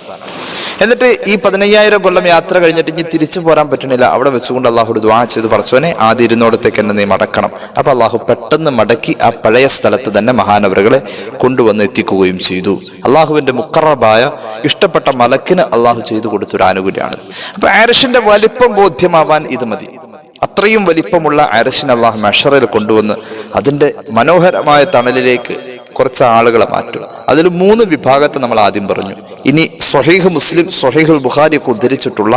എന്നിട്ട് ഈ 15000 കൊല്ലം യാത്ര കഴിഞ്ഞിട്ട് ഇനി തിരിച്ചു പോരാൻ പറ്റണില്ല. അവിടെ വെച്ചുകൊണ്ട് അള്ളാഹുട് ദുആ ചെയ്ത് പടച്ചോനെ ആദ്യം ഇരുന്നോടത്തേക്ക് എന്നെ നീ മടക്കണം. അപ്പൊ അള്ളാഹു പെട്ടെന്ന് മടക്കി ആ പഴയ സ്ഥലത്ത് തന്നെ മഹാനവറുകളെ കൊണ്ടുവന്ന് എത്തിക്കുകയും ചെയ്തു. അള്ളാഹുവിന്റെ മുഖറബായ ഇഷ്ടപ്പെട്ട മലക്കിന് അള്ളാഹു ചെയ്തു കൊടുത്തൊരു ആനുകൂല്യമാണ്. അപ്പൊ അർശിന്റെ വലിപ്പം ബോധ്യമാവാൻ ഇത് മതി. അത്രയും വലിപ്പമുള്ള അർശിനെ അള്ളാഹു മഹ്ശറിൽ കൊണ്ടുവന്ന് അതിന്റെ മനോഹരമായ തണലിലേക്ക് കുറച്ച് ആളുകളെ മാറ്റും. അതിൽ 3 വിഭാഗത്തെ നമ്മൾ ആദ്യം പറഞ്ഞു. ഇനി സ്വഹീഹ് മുസ്ലിം, സ്വഹീഹുൽ ബുഖാരി ഒക്കെ ഉദ്ധരിച്ചിട്ടുള്ള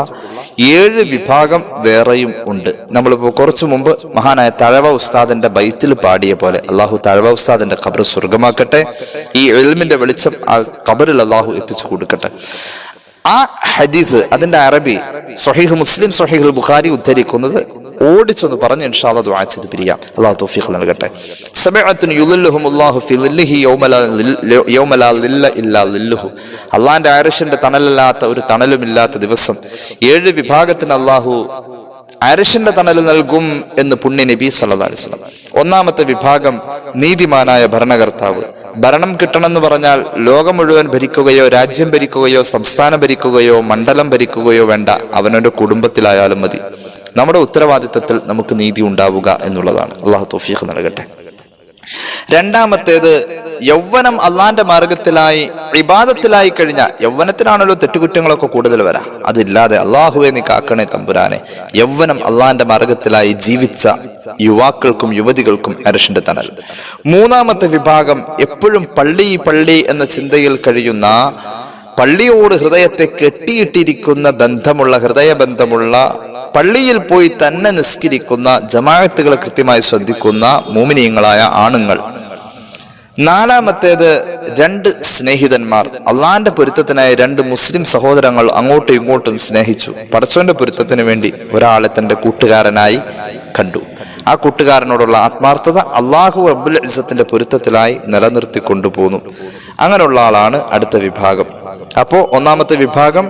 7 വിഭാഗം വേറെയും ഉണ്ട്. നമ്മളിപ്പോൾ കുറച്ചു മുമ്പ് മഹാനായ തഴവ ഉസ്താദിന്റെ ബൈത്തിൽ പാടിയ പോലെ അള്ളാഹു തഴവ ഉസ്താദിന്റെ ഖബർ സ്വർഗമാക്കട്ടെ. ഈ ഇൽമിന്റെ വെളിച്ചം ആ ഖബറിൽ അള്ളാഹു എത്തിച്ചു കൊടുക്കട്ടെ. ആ ഹദീസ് അതിന്റെ അറബി സ്വഹീഹ് മുസ്ലിം, സ്വഹീഹുൽ ബുഖാരി ഉദ്ധരിക്കുന്നത് ഓടിച്ചൊന്ന് പറഞ്ഞ് ഇൻഷാ അല്ലാഹ് ദുആ ചെയ്ത് പിരിയാം. അല്ലാഹു തൗഫീഖ് നൽകട്ടെ. സബഅത്തുൻ യുളില്ലുഹുമുല്ലാഹു ഫി ളില്ലിഹി യൗമ ലാ ളില്ല ഇല്ലാ ളില്ലുഹു. അല്ലാഹുവിന്റെ അർശിന്റെ തണലല്ലാത്ത ഒരു തണലുമില്ലാത്ത ദിവസം 7 വിഭാഗത്തിന് അല്ലാഹു അർശിന്റെ തണൽ നൽകും എന്ന് പുണ്യ നബി സല്ലല്ലാഹു അലൈഹി വസല്ലം. ഒന്നാമത്തെ വിഭാഗം നീതിമാനായ ഭരണകർത്താവ്. ഭരണം കിട്ടണമെന്ന് പറഞ്ഞാൽ ലോകം മുഴുവൻ ഭരിക്കുകയോ രാജ്യം ഭരിക്കുകയോ സംസ്ഥാനം ഭരിക്കുകയോ മണ്ഡലം ഭരിക്കുകയോ വേണ്ട, അവനവന്റെ കുടുംബത്തിലായാലും മതി. നമ്മുടെ ഉത്തരവാദിത്തത്തിൽ നമുക്ക് നീതി ഉണ്ടാവുക എന്നുള്ളതാണ്. അല്ലാഹു തൗഫീഖ് നൽകട്ടെ. രണ്ടാമത്തേത് യൗവനം അള്ളാന്റെ മാർഗത്തിലായി ഇബാദത്തിലായി കഴിഞ്ഞ യൗവനത്തിലാണല്ലോ തെറ്റുകുറ്റങ്ങളൊക്കെ കൂടുതൽ വരാം. അതില്ലാതെ അള്ളാഹുവെ നീ കാക്കണേ തമ്പുരാനെ, യൗവനം അള്ളാന്റെ മാർഗത്തിലായി ജീവിച്ച യുവാക്കൾക്കും യുവതികൾക്കും അർശിന്റെ തണൽ. മൂന്നാമത്തെ വിഭാഗം എപ്പോഴും പള്ളി എന്ന ചിന്തയിൽ കഴിയുന്ന, പള്ളിയോട് ഹൃദയത്തെ കെട്ടിയിട്ടിരിക്കുന്ന ഹൃദയബന്ധമുള്ള, പള്ളിയിൽ പോയി തന്നെ നിസ്കരിക്കുന്ന, ജമാഅത്തുകൾ കൃത്യമായി ശ്രദ്ധിക്കുന്ന മുഅ്മിനീങ്ങളായ ആണുങ്ങൾ. നാലാമത്തേത് 2 സ്നേഹിതന്മാർ. അള്ളാന്റെ പൊരുത്തത്തിനായി 2 മുസ്ലിം സഹോദരങ്ങൾ അങ്ങോട്ടും ഇങ്ങോട്ടും സ്നേഹിച്ചു. പടച്ചോന്റെ പൊരുത്തത്തിന് വേണ്ടി ഒരാളെ തന്റെ കൂട്ടുകാരനായി കണ്ടു. ആ കൂട്ടുകാരനോടുള്ള ആത്മാർത്ഥത അല്ലാഹു റബ്ബുൽ ഇസ്സത്തിന്റെ പൊരുത്തത്തിലായി നിലനിർത്തി കൊണ്ടുപോകുന്നു. അങ്ങനെയുള്ള ആളാണ് അടുത്ത വിഭാഗം. അപ്പോ ഒന്നാമത്തെ വിഭാഗം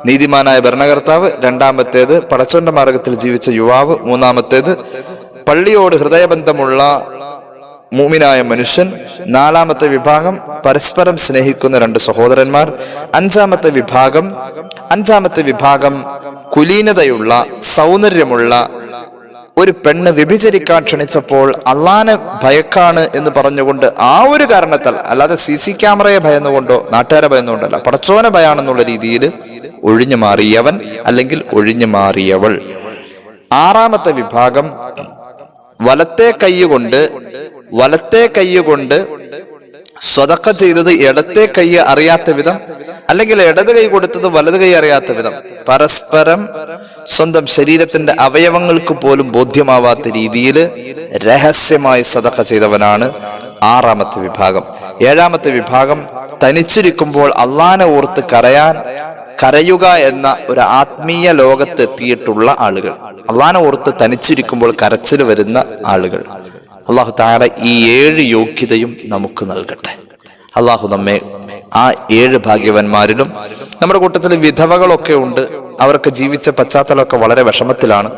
നീതിമാനായ ഭരണകർത്താവ്, രണ്ടാമത്തേത് പടച്ചോന്റെ മാർഗത്തിൽ ജീവിച്ച യുവാവ്, മൂന്നാമത്തേത് പള്ളിയോട് ഹൃദയബന്ധമുള്ള മുഅ്മിനായ മനുഷ്യൻ, നാലാമത്തെ വിഭാഗം പരസ്പരം സ്നേഹിക്കുന്ന 2 സഹോദരന്മാർ, അഞ്ചാമത്തെ വിഭാഗം കുലീനതയുള്ള സൗന്ദര്യമുള്ള ഒരു പെണ്ണ് വ്യഭിചരിക്കാൻ ക്ഷണിച്ചപ്പോൾ അള്ളാനെ ഭയക്കാണ് എന്ന് പറഞ്ഞുകൊണ്ട് ആ ഒരു കാരണത്താൽ, അല്ലാതെ CC ക്യാമറയെ ഭയന്നുകൊണ്ടോ നാട്ടുകാരെ ഭയന്നുകൊണ്ടല്ല, പടച്ചോനെ ഭയാണെന്നുള്ള രീതിയിൽ ഒഴിഞ്ഞു മാറിയവൻ അല്ലെങ്കിൽ ഒഴിഞ്ഞു മാറിയവൾ. ആറാമത്തെ വിഭാഗം വലത്തെ കൈകൊണ്ട് സ്വതക്ക ചെയ്തത് ഇടത്തെ കൈ അറിയാത്ത വിധം, അല്ലെങ്കിൽ ഇടത് കൈ കൊടുത്തത് വലത് കൈ അറിയാത്ത വിധം, പരസ്പരം സ്വന്തം ശരീരത്തിന്റെ അവയവങ്ങൾക്ക് പോലും ബോധ്യമാവാത്ത രീതിയിൽ രഹസ്യമായി സദഖ ചെയ്തവനാണ് ആറാമത്തെ വിഭാഗം. ഏഴാമത്തെ വിഭാഗം തനിച്ചിരിക്കുമ്പോൾ അള്ളാനെ ഓർത്ത് കരയുക എന്ന ഒരു ആത്മീയ ലോകത്ത് എത്തിയിട്ടുള്ള ആളുകൾ. അള്ളാനെ ഓർത്ത് തനിച്ചിരിക്കുമ്പോൾ കരച്ചിൽ വരുന്ന ആളുകൾ. അള്ളാഹു തആല ഈ 7 യോഗ്യതയും നമുക്ക് നൽകട്ടെ. അള്ളാഹു നമ്മെ ആ 7 ഭാഗ്യവാന്മാരിലും. നമ്മുടെ കൂട്ടത്തിൽ വിധവകളൊക്കെ ഉണ്ട്. അവർക്ക് ജീവിച്ച പശ്ചാത്തലമൊക്കെ വളരെ വിഷമത്തിലാണ്.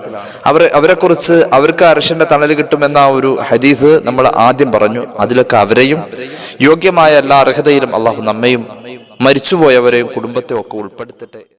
അവരെക്കുറിച്ച് അവർക്ക് അർശിന്റെ തണൽ കിട്ടുമെന്ന ഒരു ഹദീസ് നമ്മൾ ആദ്യം പറഞ്ഞു. അതിലൊക്കെ അവരെയും യോഗ്യമായ എല്ലാ അർഹതയിലും അള്ളാഹു നമ്മയും മരിച്ചുപോയവരെയും കുടുംബത്തെ ഒക്കെ ഉൾപ്പെടുത്തട്ടെ.